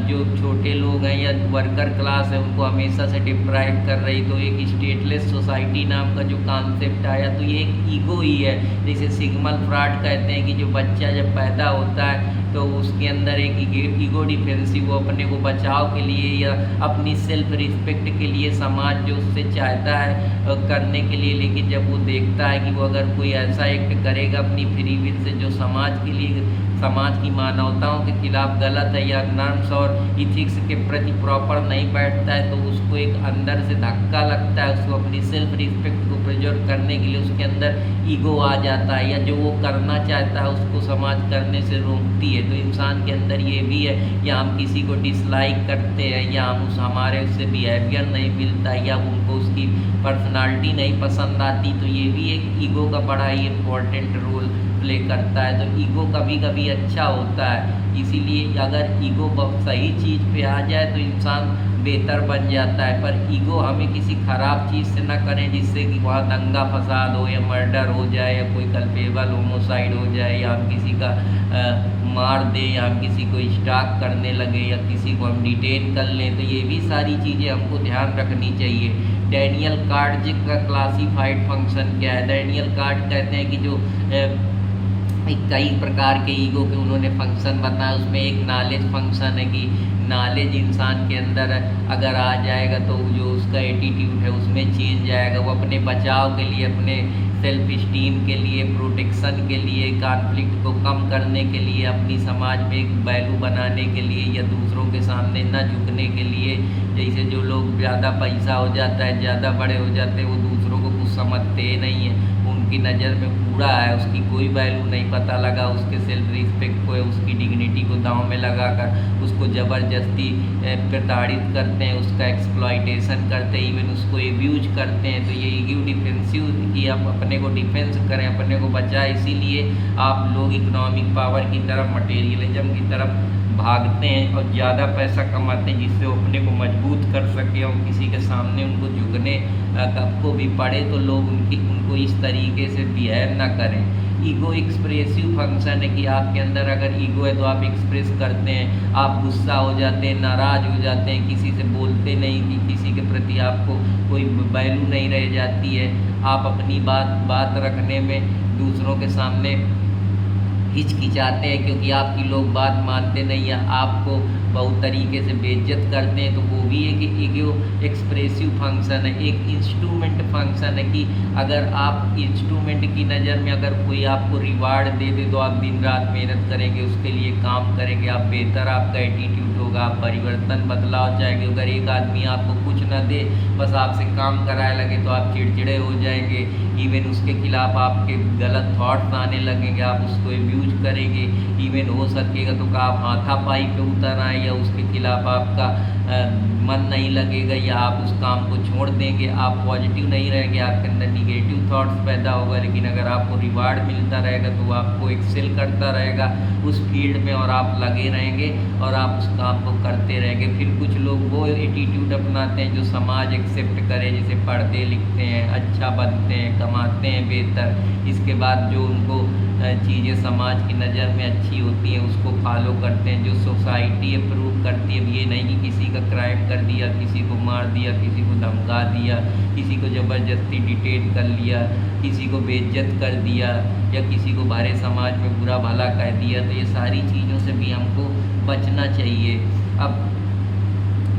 जो छोटे लोग हैं या वर्कर क्लास है उनको हमेशा से डिप्राइव कर रही। तो एक स्टेटलेस सोसाइटी नाम का जो कॉन्सेप्ट आया तो ये एक ईगो ही है। जैसे सिग्मंड फ्रॉइड कहते हैं कि जो बच्चा जब पैदा होता है तो उसके अंदर एक ईगो डिफेंसिव, वो अपने को बचाव के लिए या अपनी सेल्फ रिस्पेक्ट के लिए समाज जो उससे चाहता है करने के लिए, लेकिन जब वो देखता है कि वो अगर कोई ऐसा एक्ट करेगा अपनी फ्री विल से जो समाज के लिए, समाज की मानवताओं के खिलाफ गलत है या नॉर्म्स और इथिक्स के प्रति प्रॉपर नहीं बैठता है, तो उसको एक अंदर से धक्का लगता है। उसको अपनी सेल्फ रिस्पेक्ट को प्रिजर्व करने के लिए उसके अंदर ईगो आ जाता है, या जो वो करना चाहता है उसको समाज करने से रोकती है। तो इंसान के अंदर ये भी है, या हम किसी को डिसलाइक करते हैं या हम हमारे उससे बिहेवियर नहीं मिलता है या उनको उसकी पर्सनालिटी नहीं पसंद आती, तो ये भी एक ईगो का बड़ा ही इम्पोर्टेंट रोल प्ले करता है। तो ईगो कभी कभी अच्छा होता है, इसीलिए अगर ईगो सही चीज़ पे आ जाए तो इंसान बेहतर बन जाता है। पर ईगो हमें किसी ख़राब चीज़ से ना करें जिससे कि वहाँ दंगा फसाद हो या मर्डर हो जाए या कोई कल्पेबल होमोसाइड हो जाए या हम किसी का मार दें या हम किसी को स्टॉक करने लगे या किसी को हम डिटेन कर लें। तो ये भी सारी चीज़ें हमको ध्यान रखनी चाहिए। डैनियल कार्ड का क्लासीफाइड फंक्शन क्या है? डैनियल कार्ड कहते हैं कि जो कई प्रकार के ईगो के उन्होंने फंक्शन बताया, उसमें एक नॉलेज फंक्शन है कि नॉलेज इंसान के अंदर अगर आ जाएगा तो जो उसका एटीट्यूड है उसमें चेंज आएगा। वो अपने बचाव के लिए, अपने सेल्फ इस्टीम के लिए, प्रोटेक्शन के लिए, कॉन्फ्लिक्ट को कम करने के लिए, अपनी समाज में एक वैल्यू बनाने के लिए या दूसरों के सामने न झुकने के लिए। जैसे जो लोग ज़्यादा पैसा हो जाता है, ज़्यादा बड़े हो जाते हैं, वो दूसरों को कुछ समझते नहीं हैं, उनकी नज़र में कूड़ा है, उसकी कोई वैल्यू नहीं, पता लगा उसके सेल्फ रिस्पेक्ट को, उसकी डिग्निटी को दांव में लगाकर उसको ज़बरदस्ती प्रताड़ित करते हैं, उसका एक्सप्लॉइटेशन करते हैं, इवन उसको एब्यूज करते हैं। तो ये ईगो डिफेंसिव कि आप अपने को डिफेंस करें, अपने को बचाएं, इसीलिए आप लोग इकोनॉमिक पावर की तरफ, मटेरियलिज्म की तरफ भागते हैं और ज़्यादा पैसा कमाते हैं जिससे वो अपने को मजबूत कर सके और किसी के सामने उनको झुकने को भी पड़े तो लोग उनको इस तरीके से बिहेव ना करें। ईगो एक्सप्रेसिव फंक्शन है कि आपके अंदर अगर ईगो है तो आप एक्सप्रेस करते हैं, आप गुस्सा हो जाते हैं, नाराज़ हो जाते हैं, किसी से बोलते नहीं कि किसी के प्रति आपको कोई वैल्यू नहीं रह जाती है, आप अपनी बात रखने में दूसरों के सामने हिचकिचाते हैं क्योंकि आपकी लोग बात मानते नहीं या आपको बहुत तरीके से बेइज्जत करते हैं। तो वो भी एक ईगो एक्सप्रेसिव फंक्शन है। एक इंस्ट्रूमेंट फंक्शन है कि अगर आप इंस्ट्रूमेंट की नज़र में अगर कोई आपको रिवार्ड दे दे तो आप दिन रात मेहनत करेंगे, उसके लिए काम करेंगे, आप बेहतर आपका एटीट्यूड होगा, आप परिवर्तन बदलाव चाहेंगे। अगर एक आदमी आपको कुछ ना दे, बस आपसे काम कराए लगे तो आप चिड़चिड़े हो जाएंगे, इवन उसके खिलाफ आपके गलत थॉट्स आने लगेंगे, आप उसको एब्यूज करेंगे, इवन हो सकेगा तो आप हाथापाई पे उतर आए या उसके खिलाफ आपका मन नहीं लगेगा या आप उस काम को छोड़ देंगे, आप पॉजिटिव नहीं रहेंगे, आपके अंदर निगेटिव थॉट्स पैदा होगा। लेकिन अगर आपको रिवार्ड मिलता रहेगा तो आपको एक्सेल करता रहेगा उस फील्ड में और आप लगे रहेंगे और आप उस काम को करते रहेंगे। फिर कुछ लोग वो एटीट्यूड अपनाते हैं जो समाज एक्सेप्ट करे, जैसे पढ़ते लिखते हैं, अच्छा बनते हैं, कमाते हैं बेहतर, इसके बाद जो उनको चीज़ें समाज की नज़र में अच्छी होती हैं उसको फॉलो करते हैं, जो सोसाइटी अप्रूव करती है। ये नहीं कि किसी का क्राइम कर दिया, किसी को मार दिया, किसी को धमका दिया, किसी को ज़बरदस्ती डिटेन कर लिया, किसी को बेइज्जत कर दिया या किसी को बाहर समाज में बुरा भला कह दिया, तो ये सारी चीज़ों से भी हमको बचना चाहिए। अब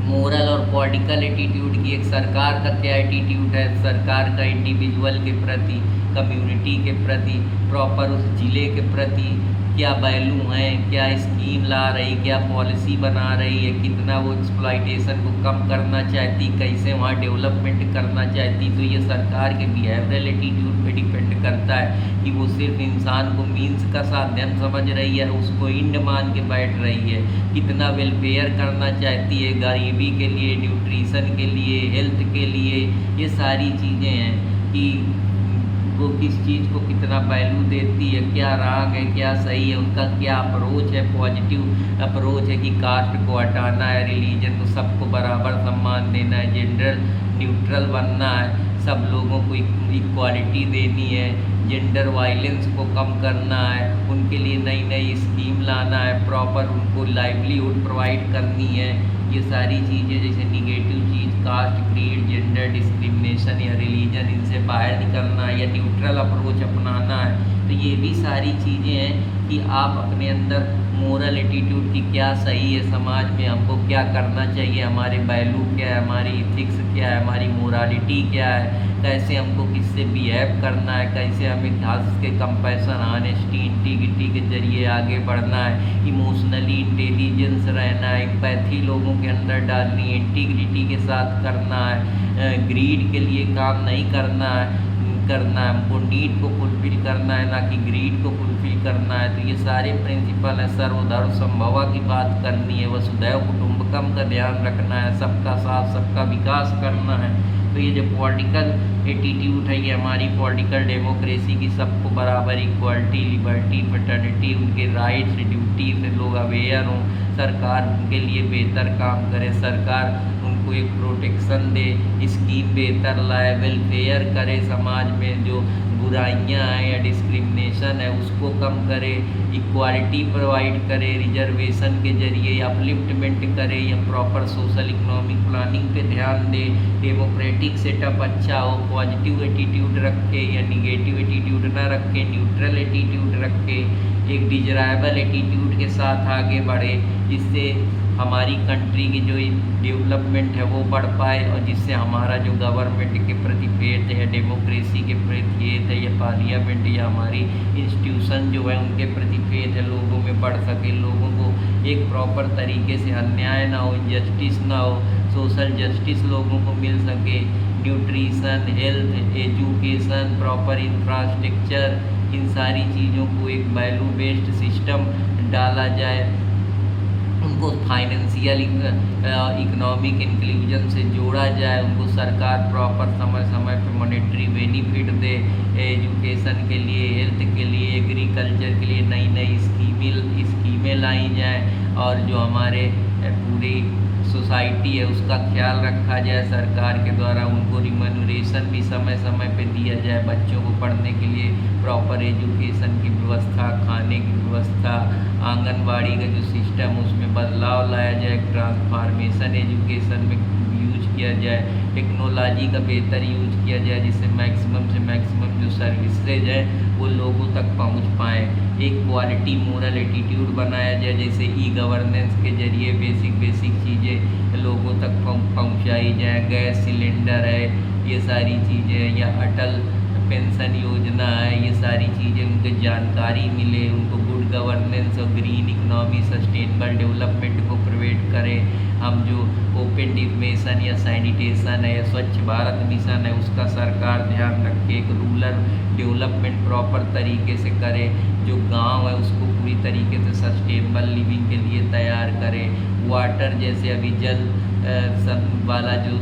मोरल और पॉलिटिकल एटीट्यूड की, एक सरकार का क्या एटीट्यूड है, सरकार का इंडिविजुअल के प्रति, कम्युनिटी के प्रति, प्रॉपर उस ज़िले के प्रति क्या वैल्यू हैं, क्या स्कीम ला रही, क्या पॉलिसी बना रही है, कितना वो एक्सप्लॉइटेशन को कम करना चाहती, कैसे वहाँ डेवलपमेंट करना चाहती। तो ये सरकार के बिहेवियरल एटीट्यूड पे डिपेंड करता है कि वो सिर्फ इंसान को मीन्स का साधन समझ रही है, उसको इंड मान के बैठ रही है, कितना वेलफेयर करना चाहती है, गरीबी के लिए, न्यूट्रिशन के लिए, हेल्थ के लिए। ये सारी चीज़ें हैं कि वो किस चीज़ को कितना वैल्यू देती है, क्या राग है, क्या सही है, उनका क्या अप्रोच है, पॉजिटिव अप्रोच है कि कास्ट को हटाना है, रिलीजन को सबको बराबर सम्मान देना है, जेंडर न्यूट्रल बनना है, सब लोगों को इक्वालिटी देनी है, जेंडर वायलेंस को कम करना है, उनके लिए नई नई स्कीम लाना है, प्रॉपर उनको लाइवलीहुड प्रोवाइड करनी है। ये सारी चीज़ें जैसे निगेटिव चीज़ कास्ट, क्रीड, जेंडर डिस्क्रिमिनेशन या रिलीजन, इनसे बाहर निकलना है या न्यूट्रल अप्रोच अपनाना है। तो ये भी सारी चीज़ें हैं कि आप अपने अंदर मोरल एटीट्यूड की क्या सही है, समाज में हमको क्या करना चाहिए, हमारे वैल्यू क्या है, हमारी इथिक्स क्या है, हमारी मोरालिटी क्या है, कैसे हमको किससे बिहेव करना है, कैसे हमें हंस के कंपैशन, ऑनेस्टी, इंटीग्रिटी के जरिए आगे बढ़ना है, इमोशनली इंटेलिजेंस रहना है, एम्पैथी लोगों के अंदर डालनी है, इंटीग्रिटी के साथ करना है, ग्रीड के लिए काम नहीं करना है, हमको नीड को फुलफिल करना है, ना कि ग्रीड को फुलफिल करना है। तो ये सारे प्रिंसिपल हैं। सर्वधर्म समभावा की बात करनी है, वसुधैव कुटुंबकम का ध्यान रखना है, सबका साथ सबका विकास करना है। तो ये जो पॉलिटिकल एटीट्यूड है, ये हमारी पॉलिटिकल डेमोक्रेसी की सबको बराबर इक्वालिटी, लिबर्टी, फ्रेटर्निटी, उनके राइट्स ड्यूटी से लोग अवेयर हों, सरकार उनके लिए बेहतर काम करे, सरकार उनको एक प्रोटेक्शन दे, स्कीम बेहतर लाए, वेलफेयर करे, समाज में जो बुराइयां हैं या डिस्क्रिमिनेशन है उसको कम करे, इक्वालिटी प्रोवाइड करे, रिजर्वेशन के जरिए अपलिफ्टमेंट करे, या प्रॉपर सोशल इकोनॉमिक प्लानिंग पे ध्यान दे, डेमोक्रेटिक सेटअप अच्छा हो, पॉजिटिव एटीट्यूड रखे या निगेटिव एटीट्यूड ना रखे, न्यूट्रल एटीट्यूड रखे, एक डिजरायबल एटीट्यूड के साथ आगे बढ़े, जिससे हमारी कंट्री की जो डेवलपमेंट है वो बढ़ पाए, और जिससे हमारा जो गवर्नमेंट के प्रति फेथ है, डेमोक्रेसी के प्रति फेथ है, या पार्लियामेंट या हमारी इंस्टीट्यूशन जो है उनके प्रति फेथ है, लोगों में बढ़ सके, लोगों को एक प्रॉपर तरीके से अन्याय ना हो, जस्टिस ना हो, सोशल जस्टिस लोगों को मिल सके, nutrition, health, education, proper infrastructure, इन सारी चीज़ों को एक वैल्यू बेस्ड सिस्टम डाला जाए, उनको फाइनेंशियल इकोनॉमिक इंक्लूजन से जोड़ा जाए, उनको सरकार प्रॉपर समय समय पे मॉनेटरी बेनिफिट दे, एजुकेशन के लिए, हेल्थ के लिए, एग्रीकल्चर के लिए नई नई स्कीमें लाई जाएँ, और जो हमारे पूरी सोसाइटी है उसका ख्याल रखा जाए सरकार के द्वारा, उनको रिम्यूनरेशन भी समय समय पे दिया जाए, बच्चों को पढ़ने के लिए प्रॉपर एजुकेशन की व्यवस्था, खाने की व्यवस्था, आंगनबाड़ी का जो सिस्टम उसमें बदलाव लाया जाए, ट्रांसफॉर्मेशन एजुकेशन में यूज किया जाए, टेक्नोलॉजी का बेहतर यूज किया जाए, जिससे मैक्सिमम से मैक्सिमम जो सर्विसेज है वो लोगों तक पहुंच पाएँ, एक क्वालिटी मोरल एटीट्यूड बनाया जाए, जैसे ई गवर्नेंस के जरिए बेसिक चीज़ें लोगों तक पहुंचाई जाए, गैस सिलेंडर है, ये सारी चीज़ें, या अटल पेंशन योजना है, ये सारी चीज़ें उनको जानकारी मिले, उनको गुड गवर्नेंस और ग्रीन इकोनॉमी, सस्टेनेबल डेवलपमेंट को प्रोवाइड करें। हम जो ओपन डिफमेशन या सैनिटेशन है या स्वच्छ भारत मिशन है उसका सरकार ध्यान रखे, एक रूरल डेवलपमेंट प्रॉपर तरीके से करे, जो गांव है उसको पूरी तरीके से सस्टेनेबल लिविंग के लिए तैयार करें। वाटर जैसे अभी जल वाला जो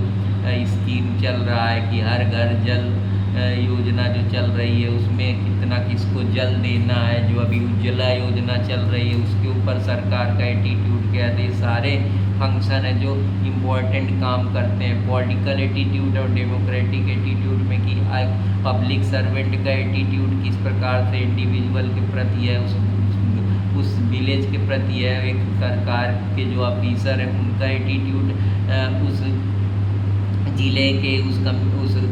स्कीम चल रहा है कि हर घर जल योजना जो चल रही है उसमें कितना किसको जल देना है, जो अभी उज्ज्वला योजना चल रही है उसके ऊपर सरकार का एटीट्यूड क्या है, सारे फंक्शन है जो इम्पोर्टेंट काम करते हैं। पॉलिटिकल एटीट्यूड और डेमोक्रेटिक एटीट्यूड में कि पब्लिक सर्वेंट का एटीट्यूड किस प्रकार से इंडिविजुअल के प्रति है, उस विलेज के प्रति है, एक सरकार के जो ऑफिसर है उनका एटीट्यूड उस ज़िले के उस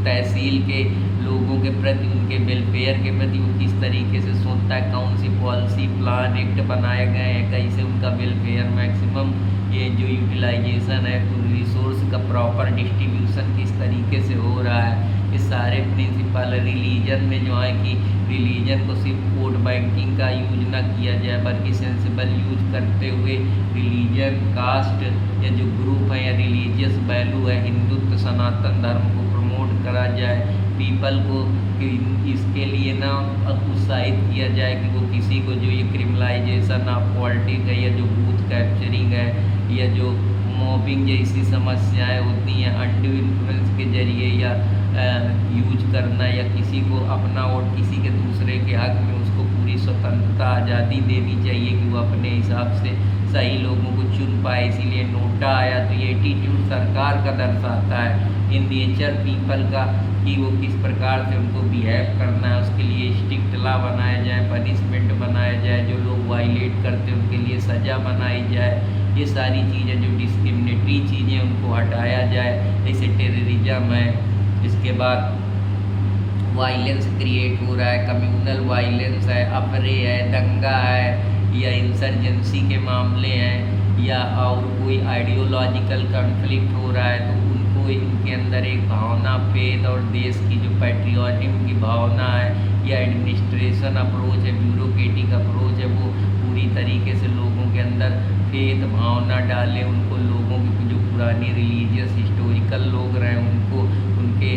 तहसील के लोगों के प्रति, उनके वेलफेयर के प्रति वो किस तरीके से सोचता है, कौन सी पॉलिसी प्लान एक्ट बनाए गए हैं, कैसे उनका वेलफेयर मैक्सिमम, ये जो यूटिलाइजेशन है रिसोर्स का प्रॉपर डिस्ट्रीब्यूशन किस तरीके से हो रहा है, ये सारे प्रिंसिपल। रिलीजन में जो है कि रिलीजन को सिर्फ वोट बैंकिंग का यूज ना किया जाए बल्कि सेंसिबल यूज करते हुए रिलीजन, कास्ट या जो ग्रुप है या रिलीजियस वैल्यू है, हिंदुत्व सनातन धर्म को प्रमोट करा जाए, पीपल को कि इसके लिए ना उत्साहित किया जाए कि वो किसी को जो ये क्रिमिनलाइजेशन ऑफ पॉलिटिक्स है या जो बूथ कैप्चरिंग है या जो मॉबिंग जैसी समस्याएं होती हैं अनड्यू इन्फ्लुएंस के जरिए या यूज करना या किसी को अपना वोट किसी के दूसरे के हक में उसको पूरी स्वतंत्रता आज़ादी देनी चाहिए कि वो अपने हिसाब से सही लोगों को चुन पाए। इसीलिए नोटा आया। तो ये एटीट्यूड सरकार का दर्शाता है इन नेचर पीपल का कि वो किस प्रकार से उनको बिहेव करना है। उसके लिए स्ट्रिक्ट लॉ बनाया जाए, पनिशमेंट बनाया जाए, जो लोग वायलेट करते हैं उनके लिए सज़ा बनाई जाए। ये सारी चीज़ें जो डिस्क्रिमिनेटरी चीज़ें उनको हटाया जाए, जैसे टेररिज्म है, इसके बाद वायलेंस क्रिएट हो रहा है, कम्युनल वायलेंस है, अफरे है, दंगा है, या इंसर्जेंसी के मामले हैं, या और कोई आइडियोलॉजिकल कॉन्फ्लिक्ट हो रहा है, तो उनको इनके अंदर एक भावना, फेथ और देश की जो पैट्रियटिज्म की भावना है, या एडमिनिस्ट्रेशन अप्रोच है, ब्यूरोक्रेटिक अप्रोच है, वो पूरी तरीके से लोगों के अंदर फेथ भावना डाले। उनको लोगों की जो पुरानी रिलीजियस हिस्टोरिकल लोग रहे उनको उनके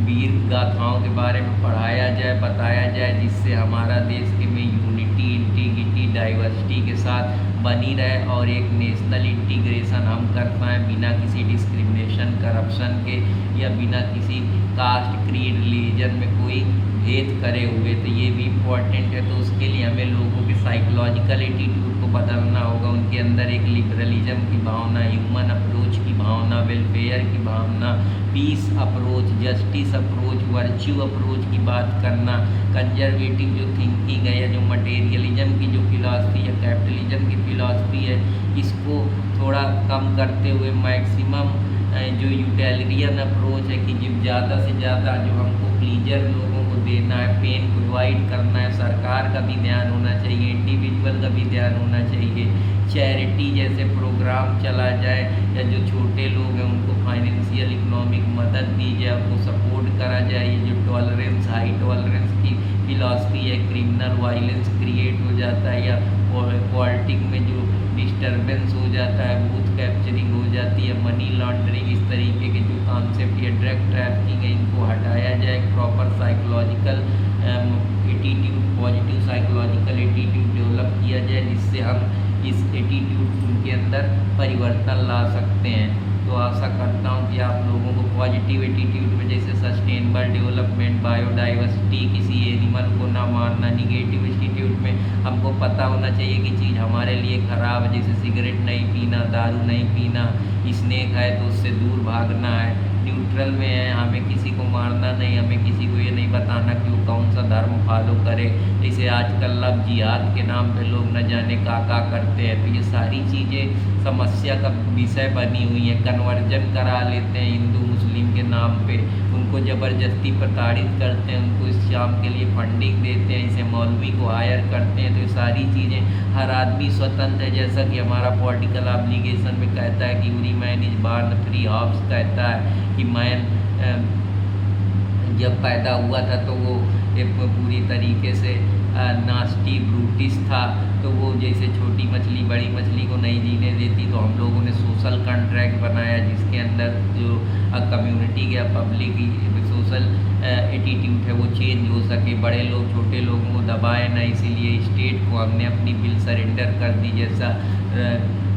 वीर गाथाओं के बारे में पढ़ाया जाए, बताया जाए, जिससे हमारा देश के में यूनिटी, इंटीग्रिटी, डाइवर्सिटी के साथ बनी रहे और एक नेशनल इंटीग्रेशन हम कर पाएँ बिना किसी डिस्क्रिमिनेशन, करप्शन के, या बिना किसी कास्ट, क्रीड, रिलीजन में कोई भेद करे हुए। तो ये भी इम्पॉर्टेंट है। तो उसके लिए हमें लोगों के साइकोलॉजिकल एटीट्यूड को बदलना होगा। उनके अंदर एक लिबरलिज्म की भावना, ह्यूमन अप्रोच की भावना, वेलफेयर की भावना, peace approach, justice approach, virtue approach की बात करना, कंजर्वेटिव जो थिंकिंग है, या जो मटेरियलिज्म की जो फिलॉसफी या कैपिटलिज्म की फिलॉसफी है, इसको थोड़ा कम करते हुए मैक्सिमम जो यूटिलिटेरियन अप्रोच है कि जो ज़्यादा से ज़्यादा जो हमको प्लीजर लोगों को देना है, पेन प्रोवाइड करना है, सरकार का भी ध्यान होना चाहिए, इंडिविजुअल का भी ध्यान होना चाहिए, चैरिटी जैसे प्रोग्राम चला जाए, या जो छोटे लोग हैं उनको फाइनेंशियल इकोनॉमिक मदद दी जाए, उनको सपोर्ट करा जाए। ये जो टॉलरेंस, हाई टॉलरेंस की फिलॉसफी है, क्रिमिनल वायलेंस क्रिएट हो जाता है, या पॉलिटिक्स में जो डिस्टर्बेंस हो जाता है, बूथ कैप्चरिंग हो जाती है, मनी लॉन्ड्रिंग, इस तरीके के जो कॉन्सेप्ट या ड्रग ट्रैफिकिंग है, इनको हटाया जाए। Proper psychological attitude, positive psychological attitude develop किया जाए, जिससे हम इस एटीट्यूड उनके अंदर परिवर्तन ला सकते हैं। तो आशा करता हूँ कि आप लोगों को पॉजिटिव एटीट्यूड में जैसे सस्टेनेबल डेवलपमेंट, बायोडाइवर्सिटी, किसी एनिमल को ना मारना, निगेटिव एटीट्यूड में हमको पता होना चाहिए कि चीज़ हमारे लिए ख़राब है, जैसे सिगरेट नहीं पीना, दारू नहीं पीना, स्नेक है तो उससे दूर भागना है। न्यूट्रल में है, हमें किसी को मारना नहीं, हमें किसी को ये नहीं बताना कि वो कौन सा धर्म फॉलो करे। जैसे आजकल लव जिहाद के नाम पे लोग न जाने का करते हैं। तो ये सारी चीज़ें समस्या का विषय बनी हुई है। कन्वर्जन करा लेते हैं हिंदू मुस्लिम के नाम पे, उनको ज़बरदस्ती प्रताड़ित करते हैं, उनको इस काम के लिए फंडिंग देते हैं, इसे मौलवी को हायर करते हैं। तो ये सारी चीज़ें, हर आदमी स्वतंत्र है, जैसा कि हमारा पॉलिटिकल ऑब्लिगेशन में कहता है कि every man is born free. Hobbes कहता है कि मैन जब पैदा हुआ था तो वो एक पूरी तरीके से नास्टी ब्रूटिस था। तो वो जैसे छोटी मछली बड़ी मछली को नहीं जीने देती, तो हम लोगों ने सोशल कॉन्ट्रैक्ट बनाया जिसके अंदर जो कम्युनिटी या पब्लिक सोशल एटीट्यूड है वो चेंज हो सके, बड़े लोग छोटे लोगों को दबाए ना। इसीलिए स्टेट को हमने अपनी बिल सरेंडर कर दी, जैसा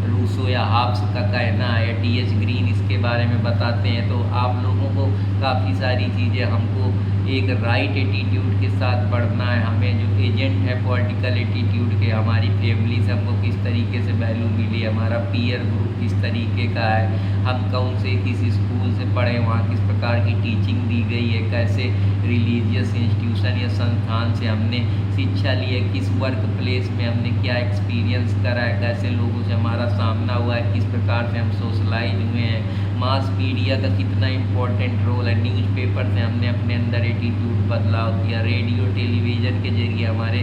रूसो या हाब्स का कहना है, या टी.एच. ग्रीन इसके बारे में बताते हैं। तो आप लोगों को काफ़ी सारी चीज़ें, हमको एक राइट एटीट्यूड के साथ बढ़ना है। हमें जो एजेंट है पॉलिटिकल एटीट्यूड के, हमारी फैमिली से हमको किस तरीके से वैल्यू मिली, हमारा पीयर ग्रुप किस तरीके का है, हम कौन से किस स्कूल से पढ़े, वहाँ किस प्रकार की टीचिंग दी गई है, कैसे रिलीजियस इंस्टीट्यूशन या संस्थान से हमने शिक्षा ली है, किस वर्क प्लेस में हमने क्या एक्सपीरियंस करा है, कैसे लोगों से हमारा सामना हुआ है, किस प्रकार से हम सोशलाइज हुए हैं, मास मीडिया का कितना इम्पोर्टेंट रोल है, न्यूज़पेपर से हमने अपने अंदर एटीट्यूड बदलाव किया, रेडियो टेलीविज़न के जरिए हमारे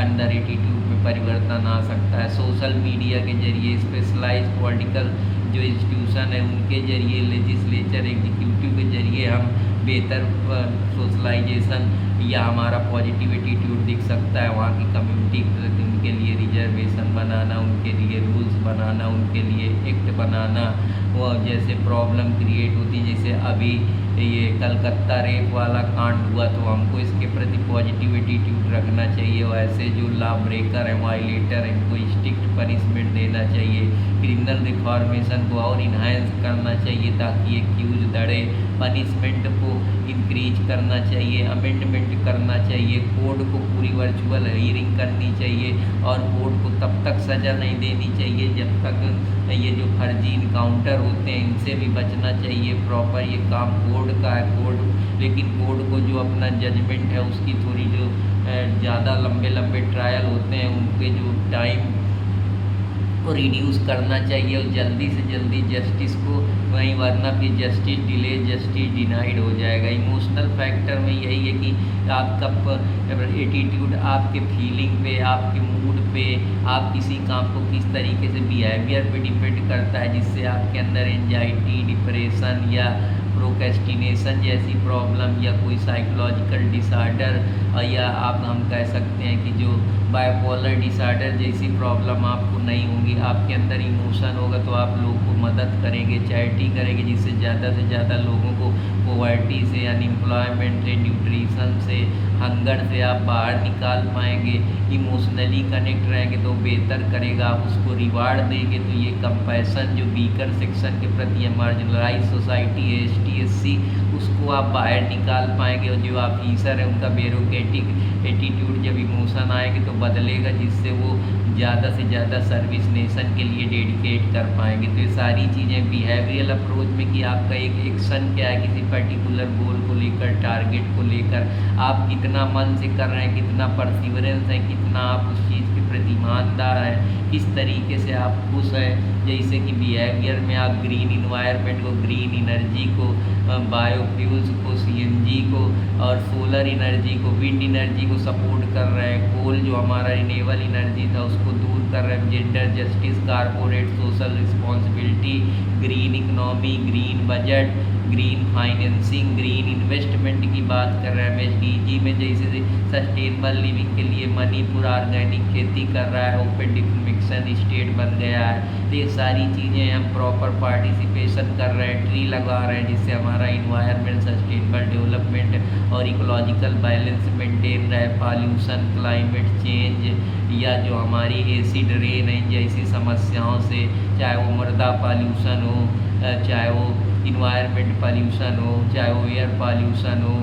अंदर एटीट्यूड में परिवर्तन आ सकता है, सोशल मीडिया के जरिए, स्पेशलाइज पॉलिटिकल जो इंस्टीट्यूशन है उनके जरिए, लेजिस्लेचर एग्जीक्यूटिव के जरिए हम बेहतर सोशलाइजेशन या हमारा पॉजिटिव एटीट्यूड दिख सकता है। वहाँ की कम्युनिटी उनके लिए रिजर्वेशन बनाना, उनके लिए रूल्स बनाना, उनके लिए एक्ट बनाना, वो जैसे प्रॉब्लम क्रिएट होती है, जैसे अभी ये कलकत्ता रेप वाला कांड हुआ, तो हमको इसके प्रति पॉजिटिव एटीट्यूड रखना चाहिए। वैसे जो लॉ ब्रेकर हैं, वायलेटर हैं, इनको स्ट्रिक्ट पनिशमेंट देना चाहिए। क्रिमिनल रिफॉर्मेशन को और इन्हांस करना चाहिए ताकि एक्यूज डरे। पनिशमेंट को इंक्रीज करना चाहिए, अमेंडमेंट करना चाहिए। कोर्ट को पूरी वर्चुअल हियरिंग करनी चाहिए और कोर्ट को तब तक सज़ा नहीं देनी चाहिए जब तक ये जो फर्जी इनकाउंटर होते हैं इनसे भी बचना चाहिए। प्रॉपर ये काम कोर्ट का है, कोर्ट लेकिन कोर्ट को जो अपना जजमेंट है उसकी थोड़ी जो ज़्यादा लंबे लंबे ट्रायल होते हैं उनके जो टाइम को रिड्यूस करना चाहिए और जल्दी से जल्दी जस्टिस को वहीं, वरना फिर जस्टिस डिले जस्टिस डिनाइड हो जाएगा। इमोशनल फैक्टर में यही है कि आपका एटीट्यूड आपके फीलिंग पे, आपके मूड पे, आप किसी काम को किस तरीके से बिहेवियर पे डिपेंड करता है, जिससे आपके अंदर एंजाइटी, डिप्रेशन या प्रोक्रेस्टिनेशन जैसी प्रॉब्लम या कोई साइकोलॉजिकल डिसऑर्डर या हम कह सकते हैं कि जो बाइपोलर डिसऑर्डर जैसी प्रॉब्लम आपको नहीं होंगी। आपके अंदर इमोशन होगा तो आप लोगों को मदद करेंगे, चैरिटी करेंगे, जिससे ज़्यादा से ज़्यादा लोगों को पॉवर्टी से, अनएम्प्लॉयमेंट से, न्यूट्रिशन से, हंगर से आप बाहर निकाल पाएंगे। इमोशनली कनेक्ट रहेंगे तो बेहतर करेगा, आप उसको रिवार्ड देंगे तो ये कंपैशन जो वीकर सेक्शन के प्रति है, मार्जिनलाइज सोसाइटी है, ST SC, उसको आप बाहर निकाल पाएंगे। और जो ऑफिसर है उनका ब्यूरोक्रेटिक एटीट्यूड जब इमोशन आएंगे तो बदलेगा, जिससे वो ज़्यादा से ज़्यादा सर्विस नेशन के लिए डेडिकेट कर पाएंगे। तो ये सारी चीज़ें बिहेवियरल अप्रोच में कि आपका एक एक्शन क्या है किसी पर्टिकुलर गोल को लेकर, टारगेट को लेकर, आप कितना मन से कर रहे हैं, कितना परसिवरेंस है, कितना आप उस चीज़ के प्रति ईमानदार हैं, किस तरीके से आप खुश हैं। जैसे कि बिहेवियर में आप ग्रीन इन्वायरमेंट को, ग्रीन एनर्जी को, बायोफ्यूल्स को, CNG को और सोलर एनर्जी को, विंड एनर्जी को सपोर्ट कर रहे हैं। कोल जो हमारा रिन्यूएबल एनर्जी था उसको दूर कर रहे हैं। Gender justice, corporate social responsibility, green economy, green budget, green financing, green investment की बात कर रहे हैं। SDG में जैसे सस्टेनेबल लिविंग के लिए मणिपुर ऑर्गेनिक खेती कर रहा है, ओपन डिफर्मेशन स्टेट बन गया है। तो ये सारी चीज़ें हम प्रॉपर पार्टिसिपेशन कर रहे हैं, ट्री लगा रहे हैं, जिससे हमारा इन्वायरमेंट सस्टेनेबल डेवलपमेंट और इकोलॉजिकल बैलेंस मेंटेन रहे। पॉल्यूशन, क्लाइमेट चेंज या जो हमारी एसिड रेन है जैसी समस्याओं से, चाहे वो मृदा पॉल्यूशन हो, चाहे वो इन्वायरमेंट पॉल्यूशन हो, चाहे वो एयर पॉल्यूशन हो,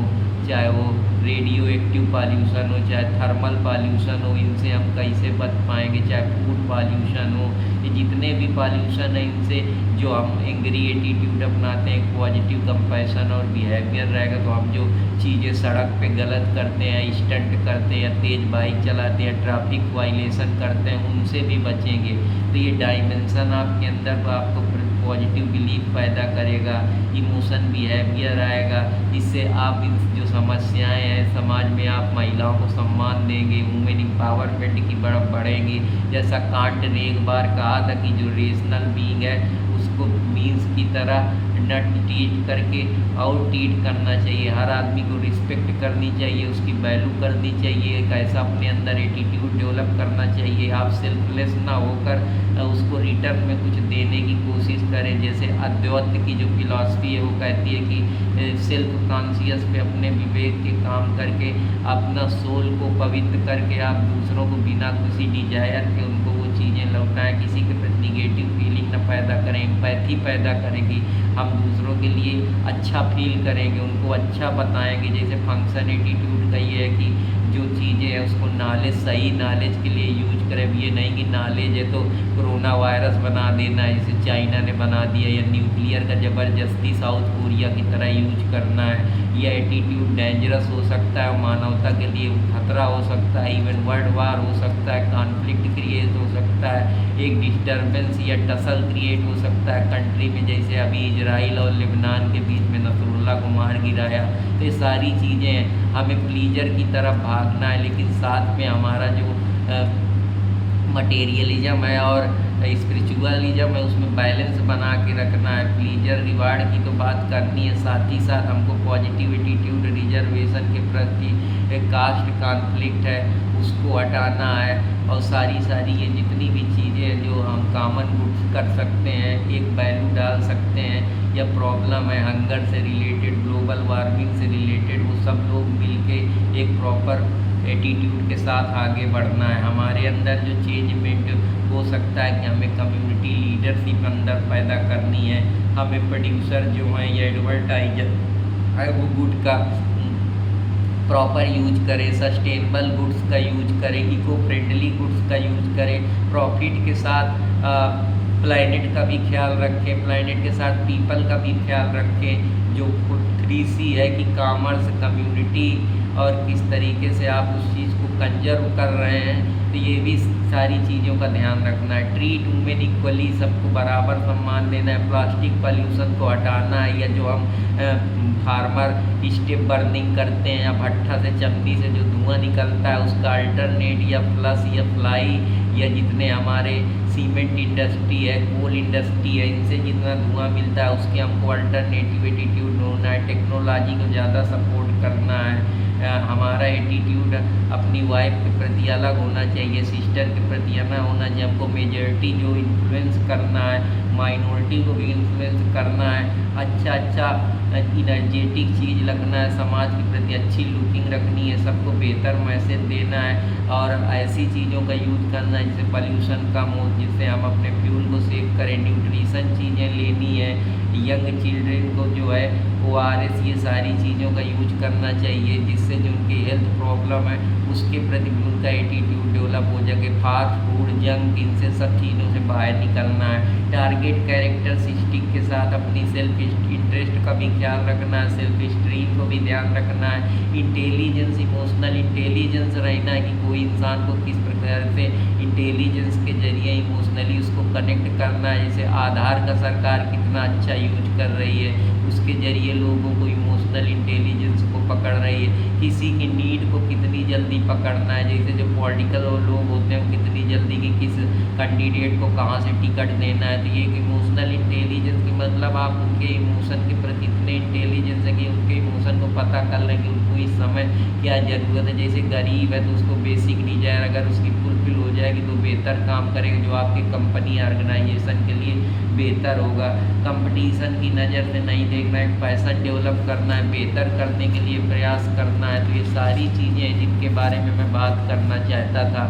चाहे वो रेडियो एक्टिव पॉल्यूशन हो, चाहे थर्मल पॉल्यूशन हो, इनसे हम कैसे बच पाएंगे। चाहे फूड पॉल्यूशन हो, ये जितने भी पॉल्यूशन है इनसे जो हम एंग्री एटीट्यूड अपनाते हैं, पॉजिटिव कंपैशन और बिहेवियर रहेगा तो हम जो चीज़ें सड़क पे गलत करते हैं, स्टंट करते हैं, तेज़ बाइक चलाते हैं, ट्रैफिक वायलेशन करते हैं, उनसे भी बचेंगे। तो ये डायमेंशन आपके अंदर आपको पॉजिटिव बिलीफ पैदा करेगा, इमोशन बिहेवियर आएगा। इससे आप इन जो समस्याएं हैं समाज में, आप महिलाओं को सम्मान देंगे, वुमेन एम्पावरमेंट की बढ़ेगी। जैसा कांट ने एक बार कहा था कि जो रेशनल बीइंग है उसको मीन्स की तरह न ट्रीट करके और ट्रीट करना चाहिए। हर आदमी को रिस्पेक्ट करनी चाहिए, उसकी वैल्यू करनी चाहिए, एक ऐसा अपने अंदर एटीट्यूड डेवलप करना चाहिए। आप सेल्फलेस ना होकर उसको रिटर्न में कुछ देने की कोशिश करें। जैसे अद्वैत की जो फिलॉसफी है वो कहती है कि सेल्फ कॉन्शियस पे अपने विवेक के काम करके अपना सोल को पवित्र करके आप दूसरों को बिना किसी डिजायर के उनको वो चीज़ें लौटाएं। किसी के प्रति निगेटिव फीलिंग न पैदा करें, एम्पैथी पैदा करेंगी, हम दूसरों के लिए अच्छा फील करेंगे, उनको अच्छा बताएंगे। जैसे फंक्शन एटीट्यूड का ये है कि जो चीज़ें हैं उसको नॉलेज, सही नॉलेज के लिए यूज करें। ये नहीं कि नॉलेज है तो कोरोना वायरस बना देना है जैसे चाइना ने बना दिया, या न्यूक्लियर का ज़बरदस्ती साउथ कोरिया की तरह यूज करना है। यह एटीट्यूड डेंजरस हो सकता है, मानवता के लिए खतरा हो सकता है, इवन वर्ल्ड वार हो सकता है, कॉन्फ्लिक्ट क्रिएट हो सकता है, एक डिस्टर्बेंस या टसल क्रिएट हो सकता है कंट्री में। जैसे अभी इजराइल और लेबनान के बीच में नसरुल्लाह को मार गिराया। तो ये सारी चीज़ें हमें प्लीजर की तरफ भागना है, लेकिन साथ में हमारा जो मटेरियलिज्म है और स्पिरिचुअलिज्म है उसमें बैलेंस बना के रखना है। प्लीजर रिवार्ड की तो बात करनी है, साथ ही साथ हमको पॉजिटिव एटीट्यूड, रिजर्वेशन के प्रति कास्ट कॉन्फ्लिक्ट है उसको हटाना है। और सारी ये जितनी भी चीज़ें हैं जो हम कॉमन गुड्स कर सकते हैं, एक वैल्यू डाल सकते हैं, या प्रॉब्लम है हंगर से रिलेटेड, ग्लोबल वार्मिंग से रिलेटेड, वो सब लोग मिलके एक प्रॉपर एटीट्यूड के साथ आगे बढ़ना है। हमारे अंदर जो चेंजमेंट हो सकता है कि हमें कम्युनिटी लीडरशिप अंदर पैदा करनी है, हमें प्रोड्यूसर जो हैं या एडवर्टाइजर है वो गुड का प्रॉपर यूज करें, सस्टेनेबल गुड्स का यूज करें, इको फ्रेंडली गुड्स का यूज करें, प्रॉफिट के साथ प्लैनेट का भी ख्याल रखें, प्लैनेट के साथ पीपल का भी ख्याल रखें। जो 3C है कि कॉमर्स, कम्युनिटी और किस तरीके से आप उस चीज़ को कंजर्व कर रहे हैं, तो ये भी सारी चीज़ों का ध्यान रखना है। ट्रीट वुमेन इक्वली, सबको बराबर सम्मान देना है, प्लास्टिक पॉल्यूशन को हटाना है, या जो हम फार्मर स्टेप बर्निंग करते हैं या भट्ठा से चमनी से जो धुआं निकलता है उसका अल्टरनेट या फ्लश या फ्लाई, या जितने हमारे सीमेंट इंडस्ट्री है, कोल इंडस्ट्री है, इनसे जितना धुआं मिलता है उसके हमको अल्टरनेटिव एटीट्यूड होना है, टेक्नोलॉजी को ज़्यादा सपोर्ट करना है। हमारा एटीट्यूड अपनी वाइफ के प्रति अलग होना चाहिए, सिस्टर के प्रति अलग होना चाहिए। हमको मेजॉरिटी जो इन्फ्लुएंस करना है, माइनॉरिटी को भी इन्फ्लुएंस करना है, अच्छा इनर्जेटिक चीज़ लगना है, समाज के प्रति अच्छी लुकिंग रखनी है, सबको बेहतर मैसेज देना है, और ऐसी चीज़ों का यूज़ करना है जिससे पॉल्यूशन कम हो, जिससे हम अपने फ्यूल को सेव करें। न्यूट्रिशन चीज़ें लेनी है, यंग चिल्ड्रेन को जो है ORS, ये सारी चीज़ों का यूज करना चाहिए, जिससे जो उनकी हेल्थ प्रॉब्लम है उसके प्रति भी उनका एटीट्यूड डेवलप हो जाए। फास्ट फूड, जंक, इनसे सब चीज़ों से बाहर निकलना है। टारगेट कैरेक्टरिस्टिक के साथ अपनी सेल्फ इंटरेस्ट का भी ख्याल रखना है, सेल्फ स्ट्रीम को भी ध्यान रखना है। इंटेलिजेंस, इमोशनल इंटेलिजेंस रहना है कि कोई इंसान को किस प्रकार से इंटेलिजेंस के जरिए इमोशनली उसको कनेक्ट करना है। जैसे आधार का सरकार कितना अच्छा यूज कर रही है, उसके जरिए लोगों को इमोशनल इंटेलिजेंस को पकड़ रही है। किसी की नीड को कितनी जल्दी पकड़ना है, जैसे जो पॉलिटिकल लोग होते हैं वो कितनी जल्दी कि किस कैंडिडेट को कहाँ से टिकट देना है, तो ये इमोशनल इंटेलिजेंस की मतलब आप उनके इमोशन के प्रति इतने इंटेलिजेंस है कि उनके इमोशन को पता कर लें कि उनको इस समय क्या ज़रूरत है। जैसे गरीब है तो उसको बेसिक डिजायर अगर उसकी फुलफिल हो जाएगी तो बेहतर काम करेगा, जो आपकी कंपनी ऑर्गेनाइजेशन के लिए बेहतर होगा। कंपटीशन की नज़र से नहीं देखना है, पैसा डेवलप करना है, बेहतर करने के लिए प्रयास करना है। तो ये सारी चीज़ें हैं जिनके बारे में मैं बात करना चाहता था।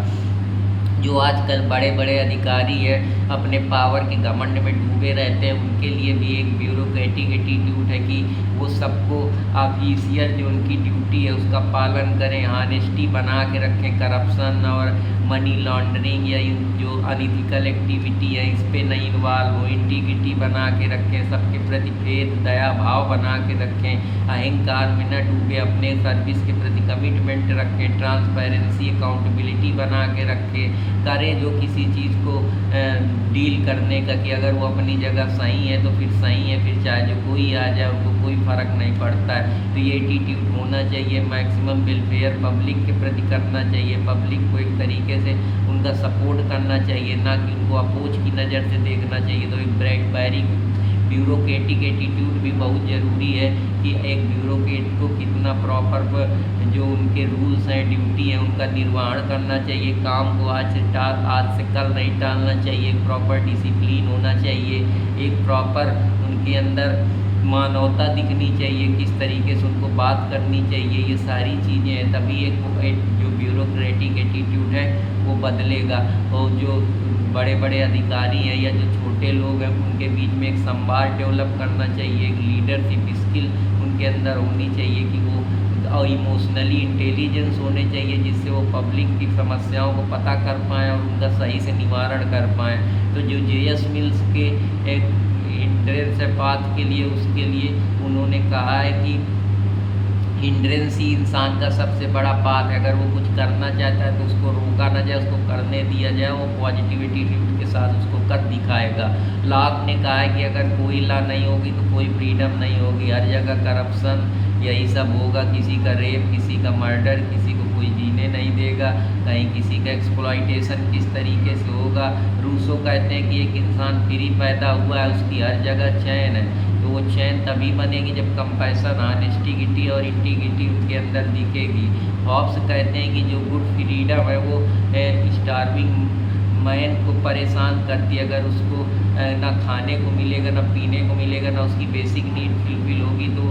जो आजकल बड़े बड़े अधिकारी हैं अपने पावर के घमंड में डूबे रहते हैं, उनके लिए भी एक ब्यूरोक्रेटिक एटीट्यूड है कि वो सबको ऑफिशियल जो उनकी ड्यूटी है उसका पालन करें, ऑनेस्टी बना के रखें, करप्शन और मनी लॉन्ड्रिंग या जो अनइथिकल एक्टिविटी है इस पर नहीं इन्वॉल्व हो, इंटीग्रिटी बना के रखें, सबके प्रति प्रेम दया भाव बना के रखें, अहंकार में न डूबे, अपने सर्विस के प्रति कमिटमेंट रखें, ट्रांसपेरेंसी अकाउंटेबिलिटी बना के रखें, करें जो किसी चीज़ को डील करने का कि अगर वो अपनी जगह सही है तो फिर सही है, फिर चाहे जो कोई आ जाए उनको कोई फ़र्क नहीं पड़ता है। तो ये एटीट्यूड होना चाहिए। मैक्सिमम वेलफेयर पब्लिक के प्रति करना चाहिए, पब्लिक को एक तरीके से उनका सपोर्ट करना चाहिए, ना कि उनको अपोज की नज़र से देखना चाहिए। तो एक ब्रेक ब्यूरोक्रेटिक एटीट्यूड भी बहुत ज़रूरी है कि एक ब्यूरोक्रेट को कितना प्रॉपर जो उनके रूल्स हैं, ड्यूटी है, उनका निर्वहन करना चाहिए। काम को आज से कल नहीं टालना चाहिए, प्रॉपर डिसिप्लिन होना चाहिए, एक प्रॉपर उनके अंदर मानवता दिखनी चाहिए, किस तरीके से उनको बात करनी चाहिए। ये सारी चीज़ें हैं, तभी एक जो ब्यूरोक्रेटिक एटीट्यूड है वो बदलेगा। और जो बड़े बड़े अधिकारी हैं या जो छोटे लोग हैं उनके बीच में एक संवाद डेवलप करना चाहिए, एक लीडरशिप स्किल उनके अंदर होनी चाहिए कि वो और इमोशनली इंटेलिजेंस होने चाहिए, जिससे वो पब्लिक की समस्याओं को पता कर पाएँ और उनका सही से निवारण कर पाएँ। तो जो JS मिल्स के एक हिंड्रेंस है पाथ के लिए, उसके लिए उन्होंने कहा है कि हिंड्रेंस ही इंसान का सबसे बड़ा पाथ है। अगर वो कुछ करना चाहता है तो उसको रोका ना जाए, उसको करने दिया जाए, वो पॉजिटिविटी के साथ उसको कर दिखाएगा। लॉक ने कहा है कि अगर कोई लॉ नहीं होगी तो कोई फ्रीडम नहीं होगी, हर जगह करप्शन यही सब होगा, किसी का रेप, किसी का मर्डर, किसी को कोई जीने नहीं देगा, कहीं किसी का एक्सप्लॉइटेशन किस तरीके से होगा। रूसो कहते हैं कि एक इंसान फ्री पैदा हुआ है, उसकी हर जगह चैन है, तो वो चैन तभी बनेगी जब कंपैशन, ऑनेस्टिगिटी और इंटीग्रिटी उनके अंदर दिखेगी। हॉब्स कहते हैं कि जो गुड फ्रीडम है वो स्टार्विंग मैन को परेशान करती है। अगर उसको ना खाने को मिलेगा, ना पीने को मिलेगा, ना उसकी बेसिक नीड फुलफिल होगी, तो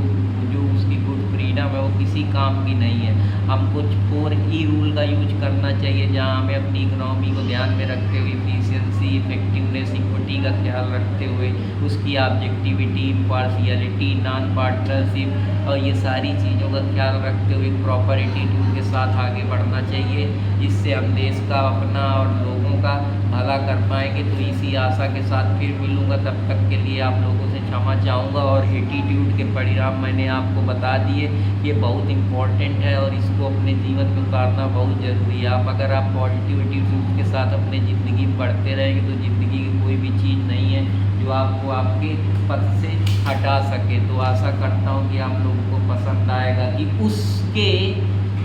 जो उसकी गुड फ्रीडम है वो किसी काम की नहीं है। हमको 4E रूल का यूज करना चाहिए, जहाँ हमें अपनी इकोनॉमी को ध्यान में रखते हुए इफिशियंसी, इफेक्टिवनेस, इक्विटी का ख्याल रखते हुए उसकी ऑब्जेक्टिविटी, इम्पार्शियलिटी, नॉन पार्टनरशिप और ये सारी चीज़ों का ख्याल रखते हुए प्रॉपर एटीट्यूड के साथ आगे बढ़ना चाहिए, जिससे हम देश का, अपना और लोगों का भला कर पाएंगे। तो इसी आशा के साथ फिर मिलूँगा, तब तक के लिए आप लोगों से क्षमा चाहूँगा। और एटीट्यूड के परिणाम मैंने आपको बता दिए, ये बहुत इम्पॉर्टेंट है और इसको अपने जीवन में उतारना बहुत ज़रूरी है। अगर आप पॉजिटिव एटीट्यूड के साथ अपने ज़िंदगी में बढ़ते रहेंगे तो ज़िंदगी की कोई भी चीज़ नहीं है जो आपको आपके पथ से हटा सके। तो आशा करता हूँ कि आप लोगों को पसंद आएगा कि उसके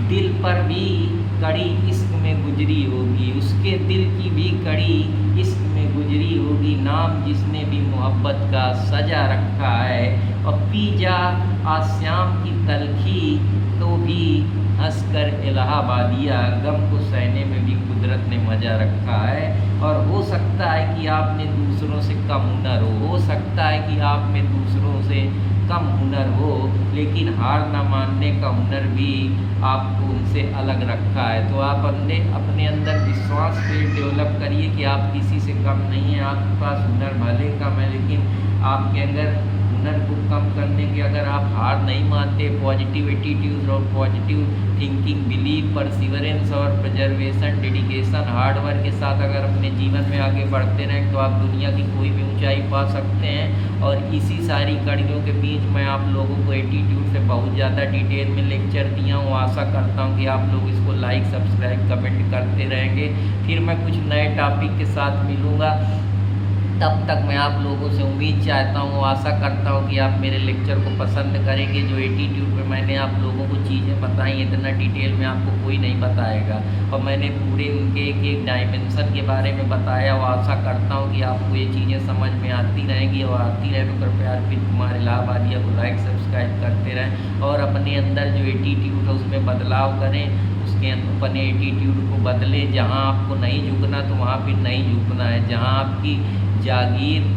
दिल पर भी कड़ी इश्क में गुजरी होगी, उसके दिल की भी कड़ी इश्क में गुजरी होगी, नाम जिसने भी मोहब्बत का सजा रखा है। और पी जा आश्याम की तलखी तो भी हंसकर इलाहाबादिया, गम को सहने में भी कुदरत ने मज़ा रखा है। और हो सकता है कि आप में दूसरों से कम हुनर हो सकता है कि आप में दूसरों से कम हुनर हो, लेकिन हार न मानने का हुनर भी आपको उनसे अलग रखा है। तो आप अपने अंदर विश्वास फिर डेवलप करिए कि आप किसी से कम नहीं हैं। आपके पास हुनर भले कम है, लेकिन आपके अंदर हुनर को कम करने के अगर आप हार नहीं मानते, पॉजिटिव एटीट्यूड और पॉजिटिव थिंकिंग, बिलीव, परसिवरेंस और प्रिजर्वेशन, डेडिकेशन, हार्ड वर्क के साथ अगर अपने जीवन में आगे बढ़ते रहें तो आप दुनिया की कोई भी ऊंचाई पा सकते हैं। और इसी सारी कड़ियों के बीच मैं आप लोगों को एटीट्यूड से बहुत ज़्यादा डिटेल में लेक्चर दिया हूँ। आशा करता हूँ कि आप लोग इसको लाइक, सब्सक्राइब, कमेंट करते रहेंगे। फिर मैं कुछ नए टॉपिक के साथ मिलूँगा, तब तक मैं आप लोगों से उम्मीद चाहता हूँ, आशा करता हूँ कि आप मेरे लेक्चर को पसंद करेंगे। जो एटीट्यूड पे मैंने आप लोगों को चीज़ें बताई, इतना डिटेल में आपको कोई नहीं बताएगा और मैंने पूरे उनके एक एक डायमेंशन के बारे में बताया। और आशा करता हूँ कि आपको ये चीज़ें समझ में आती रहेंगी और आती रहे तो कृपया अर्पित कुमार इलाहाबादिया को लाइक, सब्सक्राइब करते रहें और अपने अंदर जो एटीट्यूड है उसमें बदलाव करें, उसके अपने एटीट्यूड को बदलें। जहाँ आपको नहीं झुकना तो वहाँ फिर नहीं झुकना है। जहाँ आपकी जागीर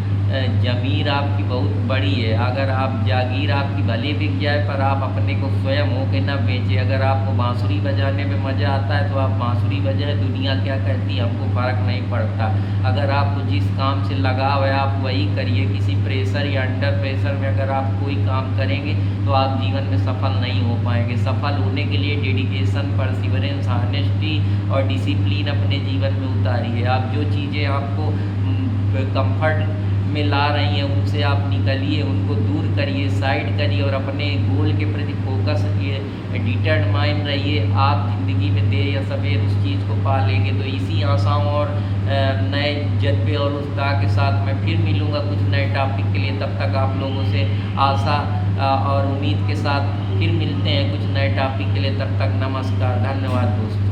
ज़मीर आपकी बहुत बड़ी है, अगर आप जागीर आपकी भले बिक जाए पर आप अपने को स्वयं हो के ना बेचें। अगर आपको बांसुरी बजाने में मज़ा आता है तो आप बांसुरी बजाएं, दुनिया क्या कहती है हमको फ़र्क नहीं पड़ता। अगर आपको जिस काम से लगाव है आप वही करिए। किसी प्रेशर या अंडर प्रेशर में अगर आप कोई काम करेंगे तो आप जीवन में सफल नहीं हो पाएंगे। सफल होने के लिए डेडिकेशन, परसिवरेंस, ऑनेस्टी और डिसिप्लिन अपने जीवन में उतारिए। आप जो चीज़ें आपको कंफर्ट में ला रही हैं उनसे आप निकलिए, उनको दूर करिए, साइड करिए और अपने गोल के प्रति फोकस रखिए, डिटरमाइन रहिए। आप ज़िंदगी में देर या सवेर उस चीज़ को पा लेंगे। तो इसी आशाओं और नए जज्बे और उत्साह के साथ मैं फिर मिलूँगा कुछ नए टॉपिक के लिए। तब तक आप लोगों से आशा और उम्मीद के साथ फिर मिलते हैं कुछ नए टॉपिक के लिए। तब तक नमस्कार, धन्यवाद दोस्तों।